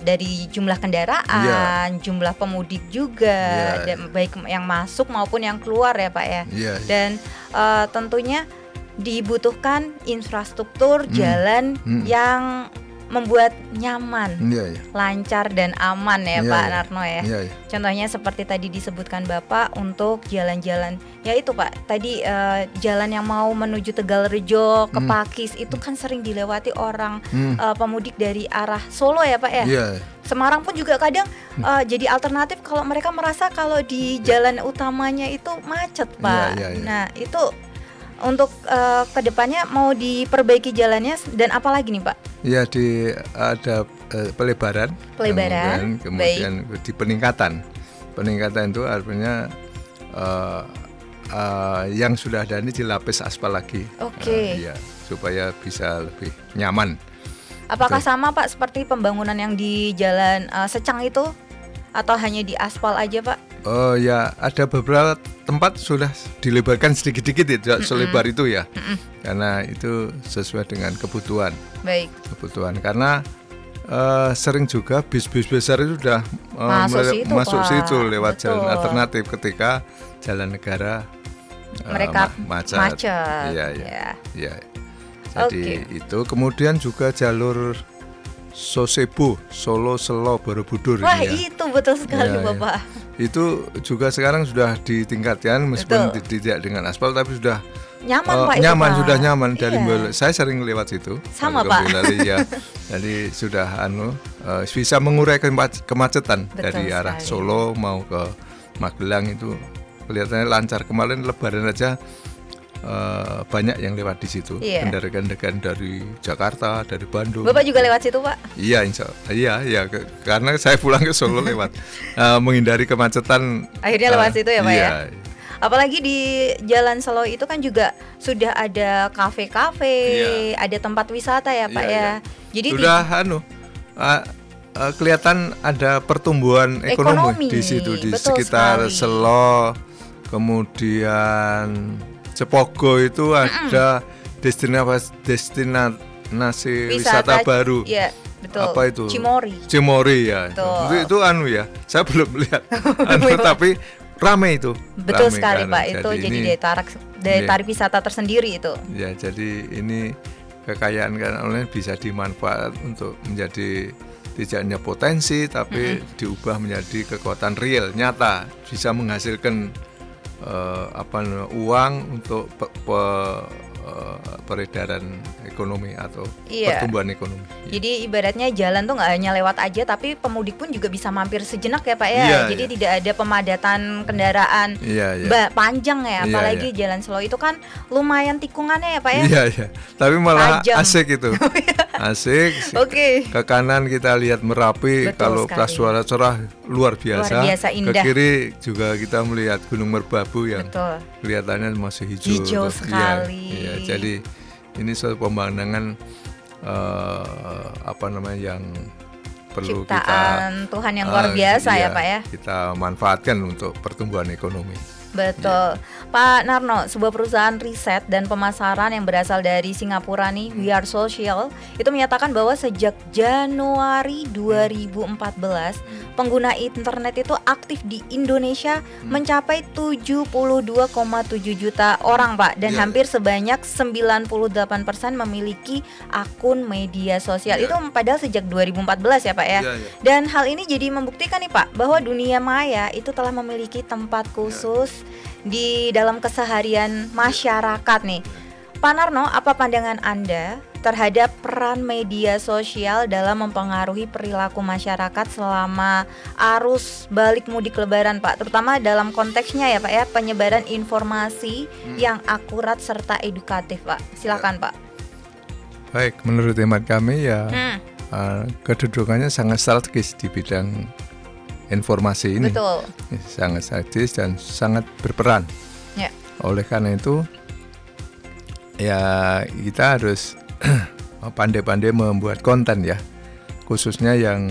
D: dari jumlah kendaraan, jumlah pemudik juga, dan baik yang masuk maupun yang keluar ya Pak ya. Dan tentunya dibutuhkan infrastruktur jalan yang membuat nyaman, lancar dan aman ya Pak Narno ya. Contohnya seperti tadi disebutkan Bapak untuk jalan-jalan, ya itu Pak tadi jalan yang mau menuju Tegalrejo ke Pakis itu kan sering dilewati orang pemudik dari arah Solo ya Pak ya. Semarang pun juga kadang jadi alternatif kalau mereka merasa kalau di jalan utamanya itu macet Pak. Nah itu untuk kedepannya mau diperbaiki jalannya dan apa lagi nih Pak?
E: Ya ada pelebaran, kemudian di peningkatan itu artinya yang sudah ada ini dilapis aspal lagi, supaya bisa lebih nyaman.
D: Apakah sama Pak seperti pembangunan yang di Jalan Secang itu atau hanya di aspal aja Pak?
E: Oh ya, ada beberapa tempat sudah dilebarkan sedikit-sedikit tidak selebar itu ya, karena itu sesuai dengan kebutuhan. Kebutuhan karena sering juga bis-bis besar itu sudah masuk situ lewat jalan alternatif ketika jalan negara macet. Iya. Jadi itu kemudian juga jalur Sosebo, Solo, Selo, Borobudur.
D: Wah itu betul sekali Bapak.
E: Itu juga sekarang sudah ditingkatkan meskipun tidak dengan aspal tapi sudah
D: nyaman Pak.
E: Sudah nyaman dari saya sering lewat situ.
D: Sama Pak.
E: Jadi sudah bisa mengurai kemacetan dari arah Solo mau ke Magelang itu kelihatannya lancar. Kemarin Lebaran aja banyak yang lewat di situ. Kendaraan-kendaraan dari Jakarta, dari Bandung.
D: Bapak juga lewat situ, Pak?
E: Iya, iya, karena saya pulang ke Solo lewat menghindari kemacetan.
D: Akhirnya lewat situ ya, Pak ya? Apalagi di Jalan Selo itu kan juga sudah ada kafe-kafe, ada tempat wisata ya, Pak ya. Jadi
E: sudah kelihatan ada pertumbuhan ekonomi di situ, di sekitar Selo, kemudian Cepogo itu ada destinasi wisata baru.
D: Iya, betul.
E: Apa itu?
D: Cimory
E: ya. Itu ya. Saya belum lihat. Tapi ramai itu.
D: Betul sekali, Pak. Itu jadi daya tarik wisata tersendiri itu.
E: Ya, jadi ini kekayaan kan online bisa dimanfaat untuk menjadi tidak hanya potensi tapi diubah menjadi kekuatan real, nyata, bisa menghasilkan uang untuk peredaran ekonomi atau pertumbuhan ekonomi.
D: Jadi ibaratnya jalan tuh nggak hanya lewat aja, tapi pemudik pun juga bisa mampir sejenak ya, Pak ya. Jadi tidak ada pemadatan kendaraan panjang ya, apalagi Jalan Selo itu kan lumayan tikungannya ya, Pak ya.
E: Iya. Tapi malah asik itu. Asik. Ke kanan kita lihat Merapi. Betul kalau pas suara cerah luar biasa
D: indah.
E: Ke kiri juga kita melihat Gunung Merbabu yang kelihatannya masih hijau
D: sekali.
E: Jadi ini suatu pemandangan yang perlu
D: ciptaan Tuhan yang luar biasa ya, Pak ya.
E: Kita manfaatkan untuk pertumbuhan ekonomi.
D: Betul. Pak Narno, sebuah perusahaan riset dan pemasaran yang berasal dari Singapura nih, We Are Social, itu menyatakan bahwa sejak Januari 2014 pengguna internet itu aktif di Indonesia mencapai 72,7 juta orang, Pak, dan hampir sebanyak 98% memiliki akun media sosial. Itu padahal sejak 2014 ya, Pak ya. Dan hal ini jadi membuktikan nih, Pak, bahwa dunia maya itu telah memiliki tempat khusus di dalam keseharian masyarakat nih. Pak Narno, apa pandangan Anda terhadap peran media sosial dalam mempengaruhi perilaku masyarakat selama arus balik mudik Lebaran, Pak? Terutama dalam konteksnya ya, Pak ya, penyebaran informasi yang akurat serta edukatif, Pak. Silakan, Pak.
E: Baik, menurut hemat kami ya kedudukannya sangat strategis di bidang informasi ini.
D: Betul.
E: Sangat strategis dan sangat berperan. Oleh karena itu ya kita harus pandai-pandai membuat konten ya, khususnya yang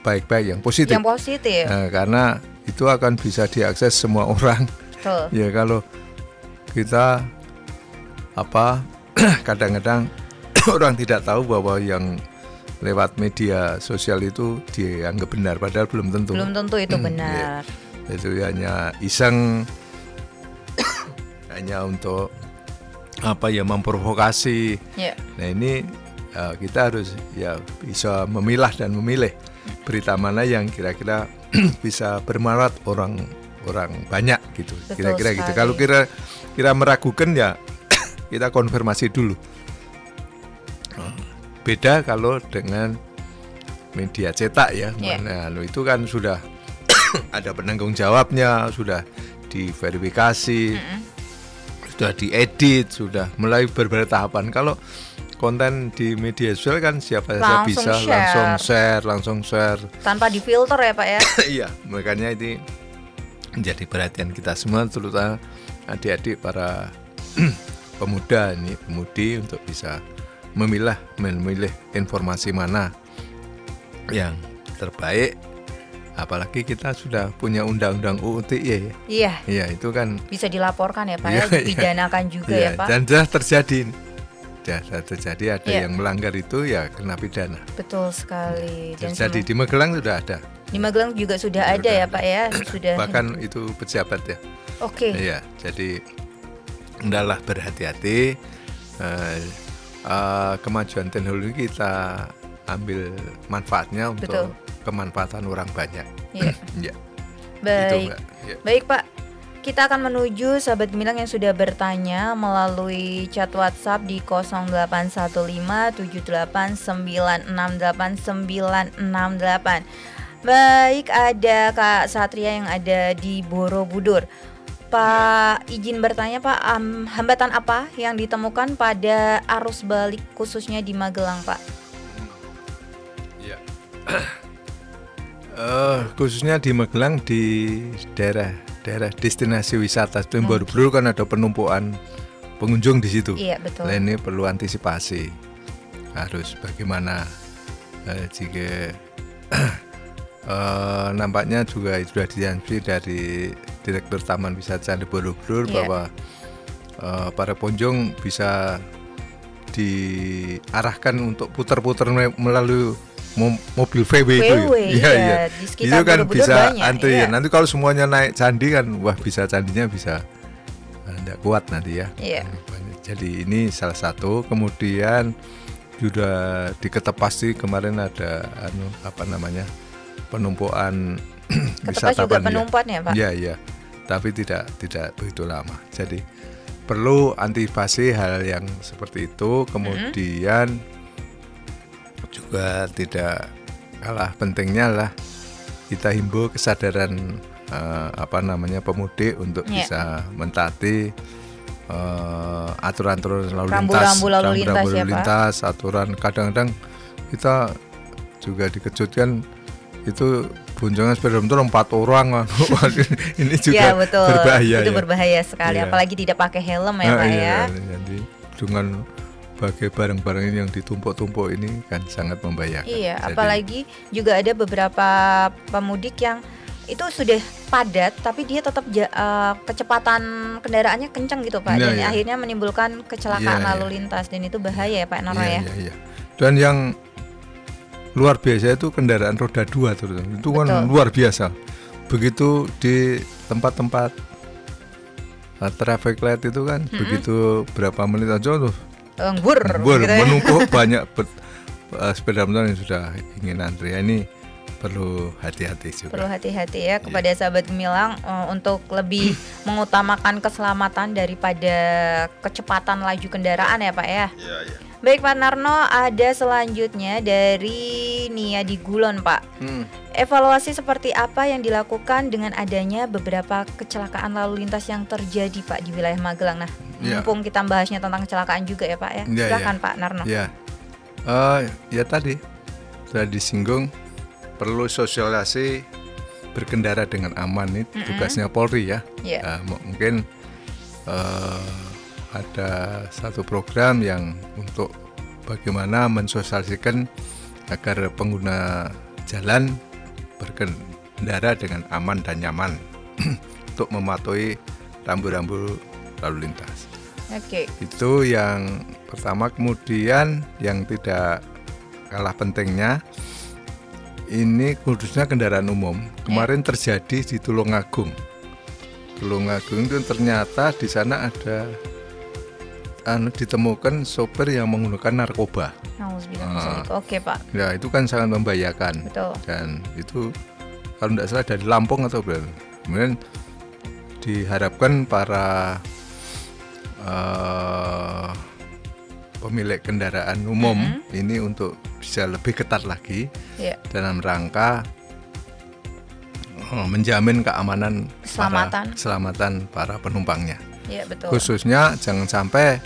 E: baik-baik, yang positif.
D: Yang positif.
E: Karena itu akan bisa diakses semua orang.
D: Betul.
E: Ya kalau kita kadang-kadang orang tidak tahu bahwa yang lewat media sosial itu dianggap benar, padahal belum tentu.
D: Belum tentu itu benar.
E: Itu hanya iseng, hanya untuk memprovokasi. Nah ini kita harus bisa memilah dan memilih berita mana yang kira-kira bisa bermanfaat orang banyak gitu.
D: Betul
E: kira-kira
D: sekali.
E: gitu. Kalau kira meragukan ya kita konfirmasi dulu. Beda kalau dengan media cetak ya. Nah, itu kan sudah ada penanggung jawabnya, sudah diverifikasi, sudah diedit, sudah mulai berbagai tahapan. Kalau konten di media sosial kan siapa saja bisa langsung share
D: tanpa difilter ya, Pak ya.
E: Iya, makanya ini menjadi perhatian kita semua, terutama adik-adik para pemudi untuk bisa memilih informasi mana yang terbaik. Apalagi kita sudah punya undang-undang UU ITE ya. Iya, itu kan
D: bisa dilaporkan ya, Pak ya, dipidanakan juga ya, Pak.
E: Dan sudah terjadi ada yang melanggar itu ya kena pidana.
D: Betul sekali.
E: Terjadi di Magelang sudah ada.
D: Di Magelang juga sudah ada ya, Pak ya, sudah.
E: Bahkan itu pejabat ya.
D: Oke.
E: Iya, jadi hendaklah berhati-hati. Kemajuan teknologi kita ambil manfaatnya untuk kemanfaatan orang banyak.
D: Iya. Baik. Baik, Pak. Kita akan menuju sahabat Gemilang yang sudah bertanya melalui chat WhatsApp di 081578968968. Baik, ada Kak Satria yang ada di Borobudur. Pak, izin bertanya Pak, hambatan apa yang ditemukan pada arus balik khususnya di Magelang Pak?
E: Ya. Khususnya di Magelang, di daerah destinasi wisata seperti Borobudur kan ada penumpukan pengunjung di situ.
D: Iya, betul.
E: Nah, ini perlu antisipasi. Harus bagaimana jika nampaknya juga sudah dijanji dari Direktur Taman Wisata Candi Borobudur bahwa para pengunjung bisa diarahkan untuk putar-putar melalui mobil VW itu.
D: Iya.
E: Itu kan bisa
D: banyak,
E: antri. Nanti kalau semuanya naik candi kan, wah bisa candinya bisa tidak kuat nanti ya.
D: Iya.
E: Jadi ini salah satu. Kemudian sudah diketepasi kemarin ada penumpukan wisatawan
D: juga penumpuan ya Pak?
E: Iya. Tapi tidak begitu lama. Jadi perlu antisipasi hal yang seperti itu. Kemudian juga tidak kalah pentingnya lah kita himbau kesadaran pemudik untuk bisa mentaati aturan-aturan lalu lintas, aturan. Kadang-kadang kita juga dikejutkan itu boncengan sepeda motor 4 orang. Ini juga berbahaya.
D: Itu berbahaya sekali, apalagi tidak pakai helm ya Pak ya.
E: Jadi dengan bagai barang-barang ini yang ditumpuk-tumpuk ini kan sangat membahayakan.
D: Iya, apalagi juga ada beberapa pemudik yang itu sudah padat tapi dia tetap kecepatan kendaraannya kencang gitu Pak, dan akhirnya menimbulkan kecelakaan lalu lintas, dan itu bahaya ya Pak Naro ya.
E: Dan yang luar biasa itu kendaraan roda 2 terus. Itu kan luar biasa. Begitu di tempat-tempat traffic light itu kan begitu berapa menit aja tuh menumpuk banyak sepeda motor yang sudah ingin antri. Ini perlu hati-hati juga.
D: Perlu hati-hati ya kepada sahabat Gemilang untuk lebih mengutamakan keselamatan daripada kecepatan laju kendaraan ya Pak ya. Iya. Baik Pak Narno, ada selanjutnya dari Nia di Gulon Pak. Evaluasi seperti apa yang dilakukan dengan adanya beberapa kecelakaan lalu lintas yang terjadi Pak di wilayah Magelang? Nah, mumpung kita bahasnya tentang kecelakaan juga ya Pak ya. Silakan Pak Narno.
E: Ya tadi sudah disinggung, perlu sosialisasi berkendara dengan aman, ini tugasnya Polri ya. Mungkin ada satu program yang untuk bagaimana mensosialisasikan agar pengguna jalan berkendara dengan aman dan nyaman untuk mematuhi rambu-rambu lalu lintas. Itu yang pertama. Kemudian yang tidak kalah pentingnya, ini khususnya kendaraan umum. Kemarin terjadi di Tulungagung. Tulungagung itu ternyata di sana ada ditemukan sopir yang menggunakan narkoba.
D: Oke Pak.
E: Ya itu kan sangat membahayakan.
D: Betul.
E: Dan itu kalau tidak salah dari Lampung atau berapa. Kemudian diharapkan para pemilik kendaraan umum ini untuk bisa lebih ketat lagi dalam rangka menjamin keamanan keselamatan para penumpangnya.
D: Betul.
E: Khususnya jangan sampai,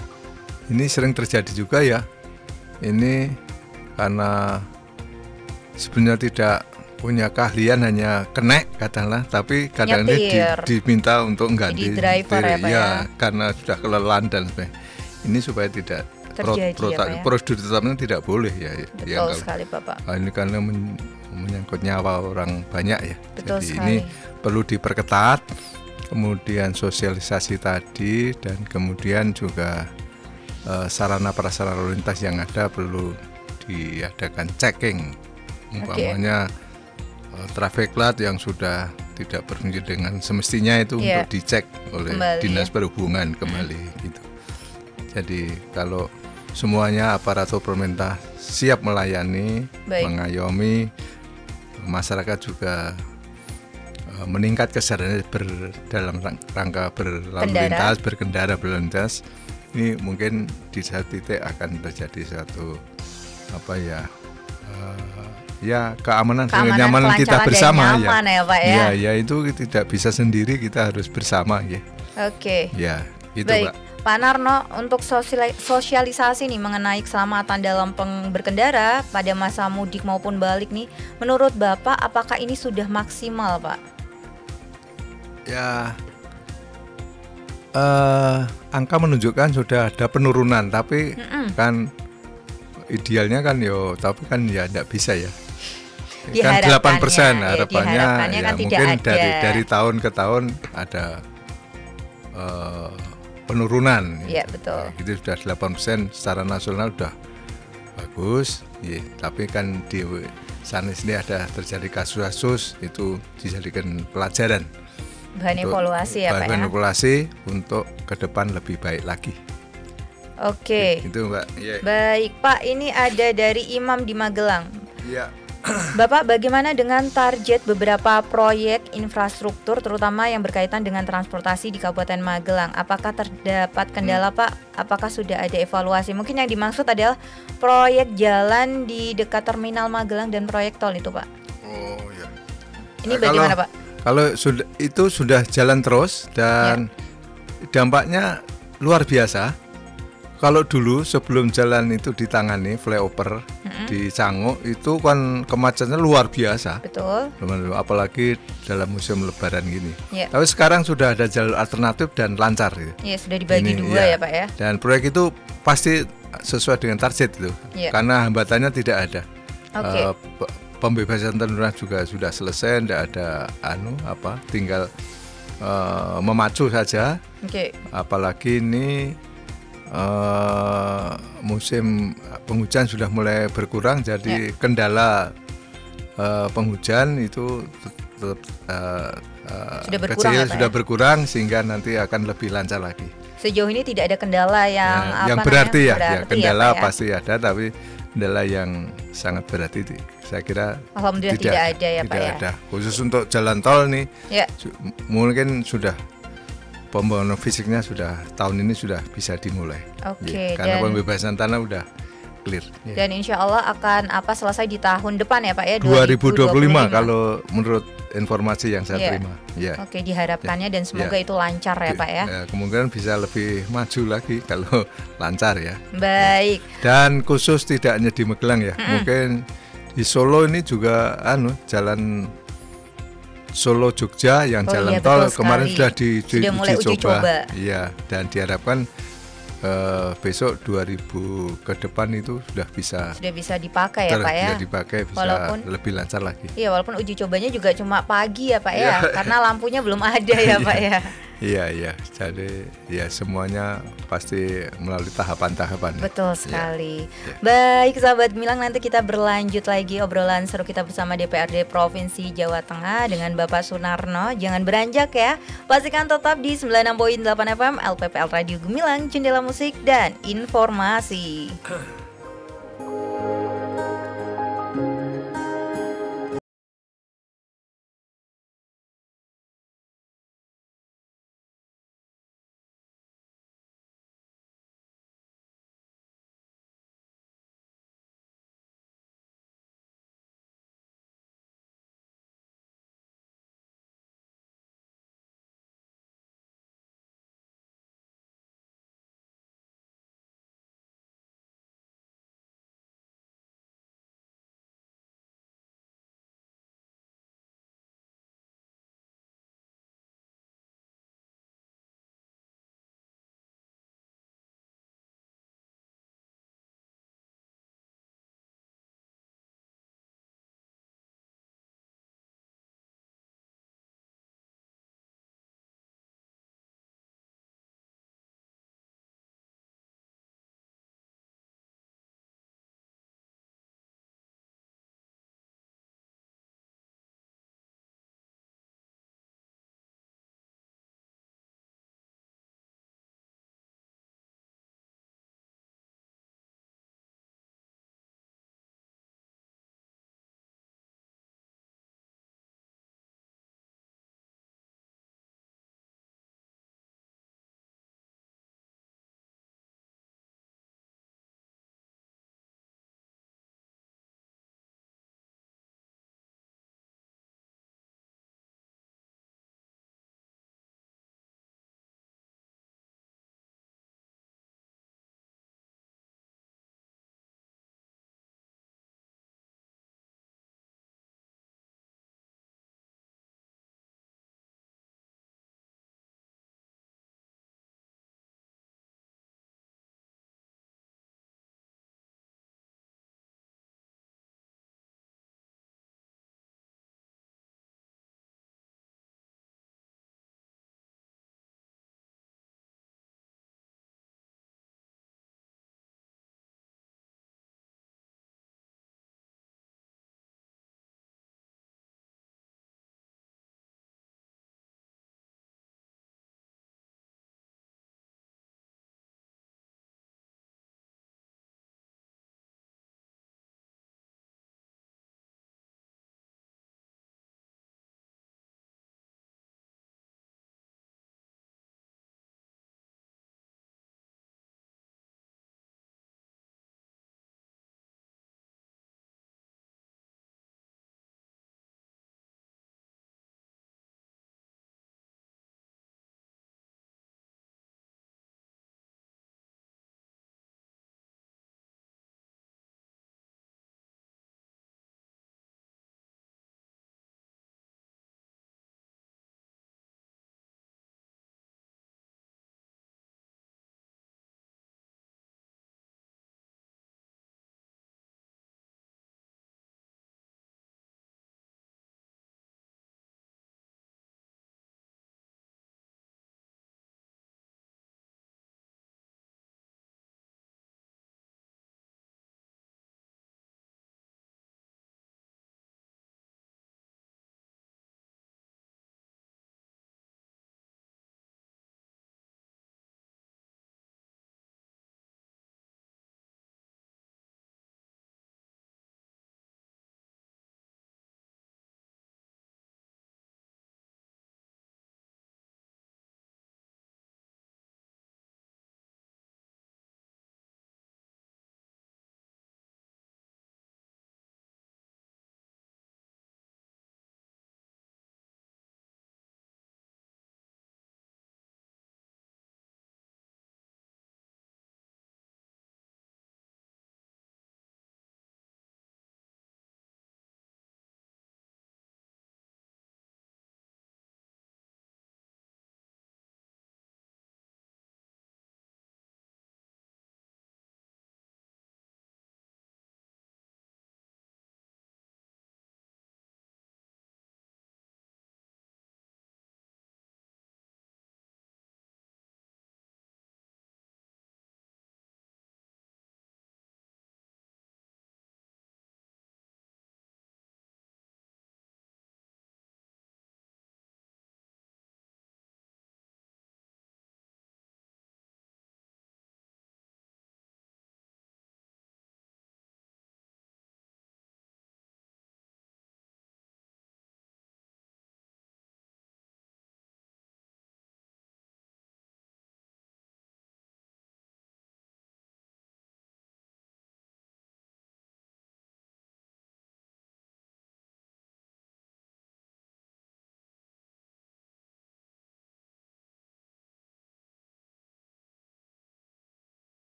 E: ini sering terjadi juga ya, ini karena sebenarnya tidak punya keahlian, hanya kenek katakanlah, tapi kadang ini diminta untuk mengganti
D: driver ya,
E: karena sudah kelelahan dan sebagainya. Ini supaya tidak terjadi prosedur tetapnya tidak boleh ya.
D: Betul sekali Bapak.
E: Ini karena menyangkut nyawa orang banyak ya.
D: Betul
E: jadi
D: sekali.
E: Ini perlu diperketat. Kemudian sosialisasi tadi, dan kemudian juga sarana prasarana lalu lintas yang ada perlu diadakan checking. Umpamanya traffic light yang sudah tidak berfungsi dengan semestinya itu untuk dicek oleh Dinas Perhubungan kembali gitu. Jadi kalau semuanya aparatur pemerintah siap melayani, mengayomi, masyarakat juga meningkat kesadarannya dalam rangka berkendara berlalu lintas, ini mungkin di satu titik akan terjadi satu ya keamanan dan
D: Keamanan,
E: kenyamanan kita
D: kelancaran
E: bersama
D: dan nyaman ya, Pak ya.
E: Ya itu tidak bisa sendiri, kita harus bersama ya.
D: Oke.
E: Ya, itu
D: Baik.
E: Pak.
D: Pak Narno, untuk sosialisasi nih mengenai keselamatan dalam berkendara pada masa mudik maupun balik nih, menurut Bapak apakah ini sudah maksimal, Pak?
E: Ya, angka menunjukkan sudah ada penurunan, tapi kan idealnya kan tapi kan ya tidak bisa ya. Kan 8% harapannya ya,
D: kan
E: mungkin
D: tidak
E: dari tahun ke tahun ada penurunan.
D: Iya, betul.
E: Itu sudah 8% secara nasional sudah bagus, ya, tapi kan di sana sini ada terjadi kasus-kasus, itu dijadikan pelajaran.
D: Bahan evaluasi ya, Pak ya.
E: Bahan evaluasi untuk ke depan lebih baik lagi.
D: Oke.
E: Itu Mbak. Ya.
D: Baik, Pak, ini ada dari Imam di Magelang.
E: Iya.
D: Bapak, bagaimana dengan target beberapa proyek infrastruktur terutama yang berkaitan dengan transportasi di Kabupaten Magelang? Apakah terdapat kendala, Pak? Apakah sudah ada evaluasi? Mungkin yang dimaksud adalah proyek jalan di dekat Terminal Magelang dan proyek tol itu, Pak.
E: Oh ya.
D: Ini bagaimana, Pak?
E: Kalau sudah jalan terus dan dampaknya luar biasa. Kalau dulu sebelum jalan itu ditangani flyover di Canguk itu kan kemacetannya luar biasa.
D: Betul.
E: Apalagi dalam musim Lebaran gini.
D: Ya.
E: Tapi sekarang sudah ada jalur alternatif dan lancar. Gitu.
D: Ya, sudah dibagi dua ya, Pak ya.
E: Dan proyek itu pasti sesuai dengan target itu, karena hambatannya tidak ada. Pembebasan tanah juga sudah selesai, tidak ada tinggal memacu saja. Apalagi ini musim penghujan sudah mulai berkurang, jadi kendala penghujan itu sudah berkurang sehingga nanti akan lebih lancar lagi.
D: Sejauh ini tidak ada kendala yang
E: berarti kendala pasti ada, tapi kendala yang sangat berarti saya kira
D: alhamdulillah tidak ada ya, Pak ya.
E: Ada. Khusus untuk jalan tol nih mungkin sudah pembangunan fisiknya sudah tahun ini sudah bisa dimulai. Karena pembebasan tanah udah clear.
D: Dan insya Allah akan selesai di tahun depan ya, Pak ya,
E: 2025 kalau menurut informasi yang saya terima.
D: Oke, diharapkannya dan semoga itu lancar ya, Pak ya.
E: Kemungkinan bisa lebih maju lagi kalau lancar ya.
D: Baik.
E: Dan khusus tidak hanya di Magelang ya, mungkin di Solo ini juga jalan Solo Jogja yang jalan tol kemarin sudah
D: mulai uji coba.
E: Iya, dan diharapkan besok 2000 ke depan itu sudah bisa
D: dipakai ya, Pak ya.
E: Sudah dipakai, bisa lebih lancar lagi.
D: Iya, walaupun uji cobanya juga cuma pagi ya, Pak ya, karena lampunya belum ada ya, Pak ya.
E: Iya. Jadi ya semuanya pasti melalui tahapan-tahapan.
D: Betul sekali. Baik, sahabat Gemilang, nanti kita berlanjut lagi obrolan seru kita bersama DPRD Provinsi Jawa Tengah dengan Bapak Sunarno. Jangan beranjak ya. Pastikan tetap di 96.8 FM LPPL Radio Gemilang, jendela musik dan informasi.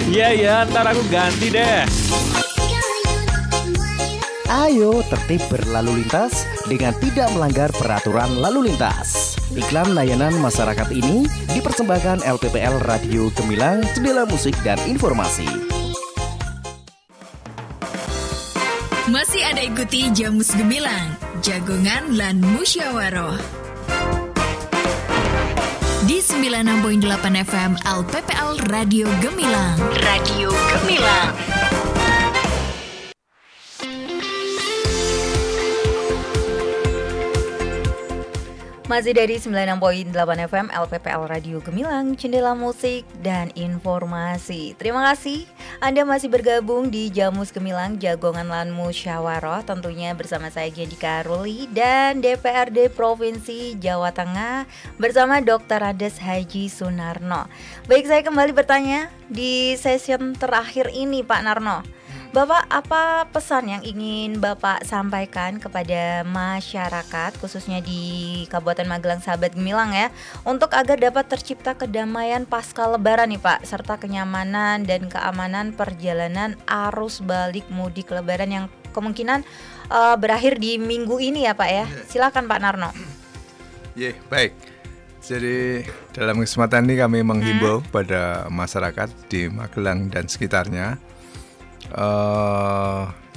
J: Iya, ntar aku ganti deh.
N: Ayo tertib berlalu lintas dengan tidak melanggar peraturan lalu lintas. Iklan layanan masyarakat ini dipersembahkan LPPL Radio Gemilang, Jendela Musik dan Informasi.
M: Masih Anda ikuti Jamus Gemilang, Jagongan lan Musyawaroh. Di 96.8 FM LPPL Radio Gemilang. Radio Gemilang.
D: Masih dari 96.8 FM LPPL Radio Gemilang, Jendela Musik dan Informasi. Terima kasih Anda masih bergabung di Jamus Gemilang, Jagongan lan Musyawaroh, tentunya bersama saya Gendika Ruli dan DPRD Provinsi Jawa Tengah bersama Dr. Andes Haji Sunarno. Baik, saya kembali bertanya di session terakhir ini Pak Narno. Bapak, apa pesan yang ingin Bapak sampaikan kepada masyarakat khususnya di Kabupaten Magelang Sahabat Gemilang ya, untuk agar dapat tercipta kedamaian pasca Lebaran nih Pak, serta kenyamanan dan keamanan perjalanan arus balik mudik Lebaran yang kemungkinan berakhir di minggu ini ya Pak ya. Silakan Pak Narno.
E: Baik. Jadi dalam kesempatan ini kami menghimbau pada masyarakat di Magelang dan sekitarnya.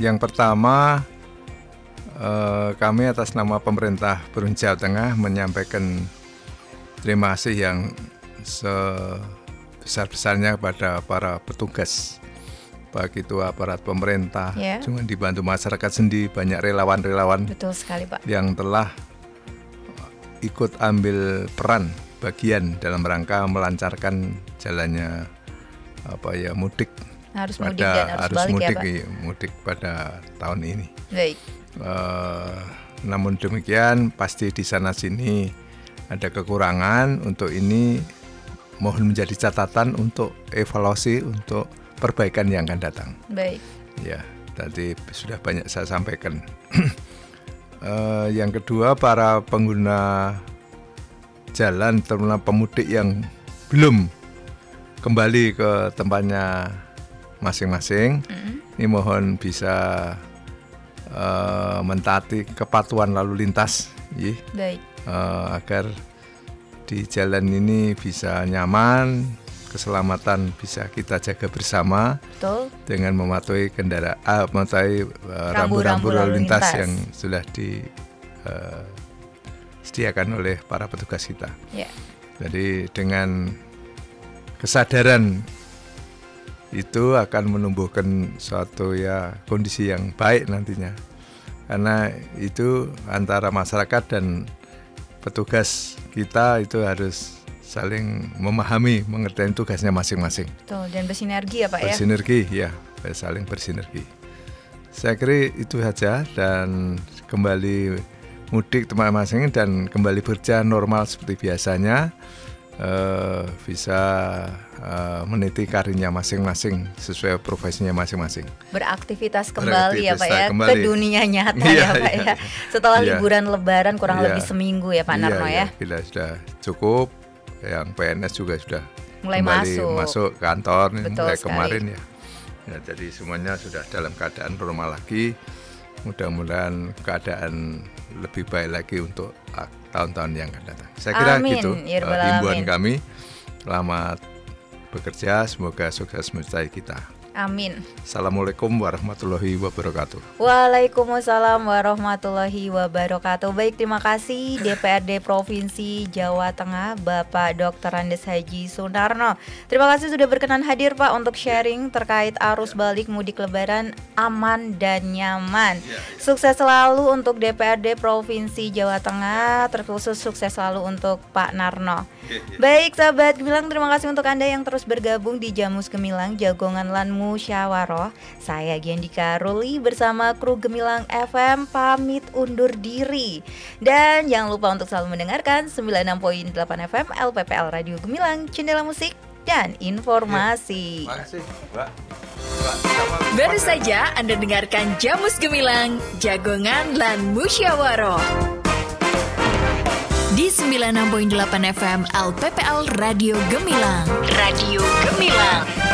E: Yang pertama, kami atas nama pemerintah Provinsi Jawa Tengah menyampaikan terima kasih yang sebesar-besarnya kepada para petugas, baik itu aparat pemerintah, juga dibantu masyarakat sendiri, banyak relawan-relawan. Betul sekali Pak. Yang telah ikut ambil peran bagian dalam rangka melancarkan jalannya mudik.
D: Harus mudik dan harus balik
E: mudik,
D: ya Pak?
E: Mudik pada tahun ini.
D: Baik.
E: Namun demikian pasti di sana sini ada kekurangan. Untuk ini mohon menjadi catatan untuk evaluasi untuk perbaikan yang akan datang.
D: Baik.
E: Ya, tadi sudah banyak saya sampaikan. Yang kedua, para pengguna jalan terutama pemudik yang belum kembali ke tempatnya masing-masing, ini mohon bisa mentaati kepatuhan lalu lintas,
D: Baik.
E: Agar di jalan ini bisa nyaman, keselamatan bisa kita jaga bersama.
D: Betul.
E: Dengan mematuhi rambu-rambu lalu lintas yang sudah disediakan oleh para petugas kita. Jadi dengan kesadaran itu akan menumbuhkan suatu kondisi yang baik nantinya, karena itu antara masyarakat dan petugas kita itu harus saling memahami, mengerti tugasnya masing-masing.
D: Betul, dan bersinergi ya Pak
E: bersinergi, saling bersinergi. Saya kira itu saja, dan kembali mudik tempat masing-masing dan kembali bekerja normal seperti biasanya. Bisa meniti karirnya masing-masing sesuai profesinya masing-masing.
D: Beraktivitas kembali ya Pak ya, ke dunia nyata ya Pak ya. Setelah liburan Lebaran kurang lebih seminggu ya Pak Narno ya.
E: Bila sudah cukup, yang PNS juga sudah
D: mulai
E: masuk kantor mulai
D: sekali.
E: Kemarin ya. Jadi semuanya sudah dalam keadaan normal lagi. Mudah-mudahan keadaan lebih baik lagi untuk tahun-tahun yang akan datang. Saya kira gitu himbauan kami. Selamat bekerja, semoga sukses mencapai kita.
D: Amin.
E: Assalamualaikum warahmatullahi wabarakatuh.
D: Waalaikumsalam warahmatullahi wabarakatuh. Baik, terima kasih DPRD Provinsi Jawa Tengah Bapak Dr. Andes Haji Sunarno. Terima kasih sudah berkenan hadir Pak untuk sharing terkait arus balik mudik Lebaran aman dan nyaman. Sukses selalu untuk DPRD Provinsi Jawa Tengah, terkhusus sukses selalu untuk Pak Narno. Baik sahabat Gemilang, terima kasih untuk Anda yang terus bergabung di Jamus Gemilang, Jagongan lan Musyawaroh. Saya Gendika Ruli bersama kru Gemilang FM pamit undur diri. Dan jangan lupa untuk selalu mendengarkan 96.8 FM LPPL Radio Gemilang, Jendela Musik dan Informasi.
E: Makasih, Mbak.
M: Baru saja Anda dengarkan Jamus Gemilang, Jagongan lan Musyawaroh. di 96.8 FM LPPL Radio Gemilang. Radio Gemilang.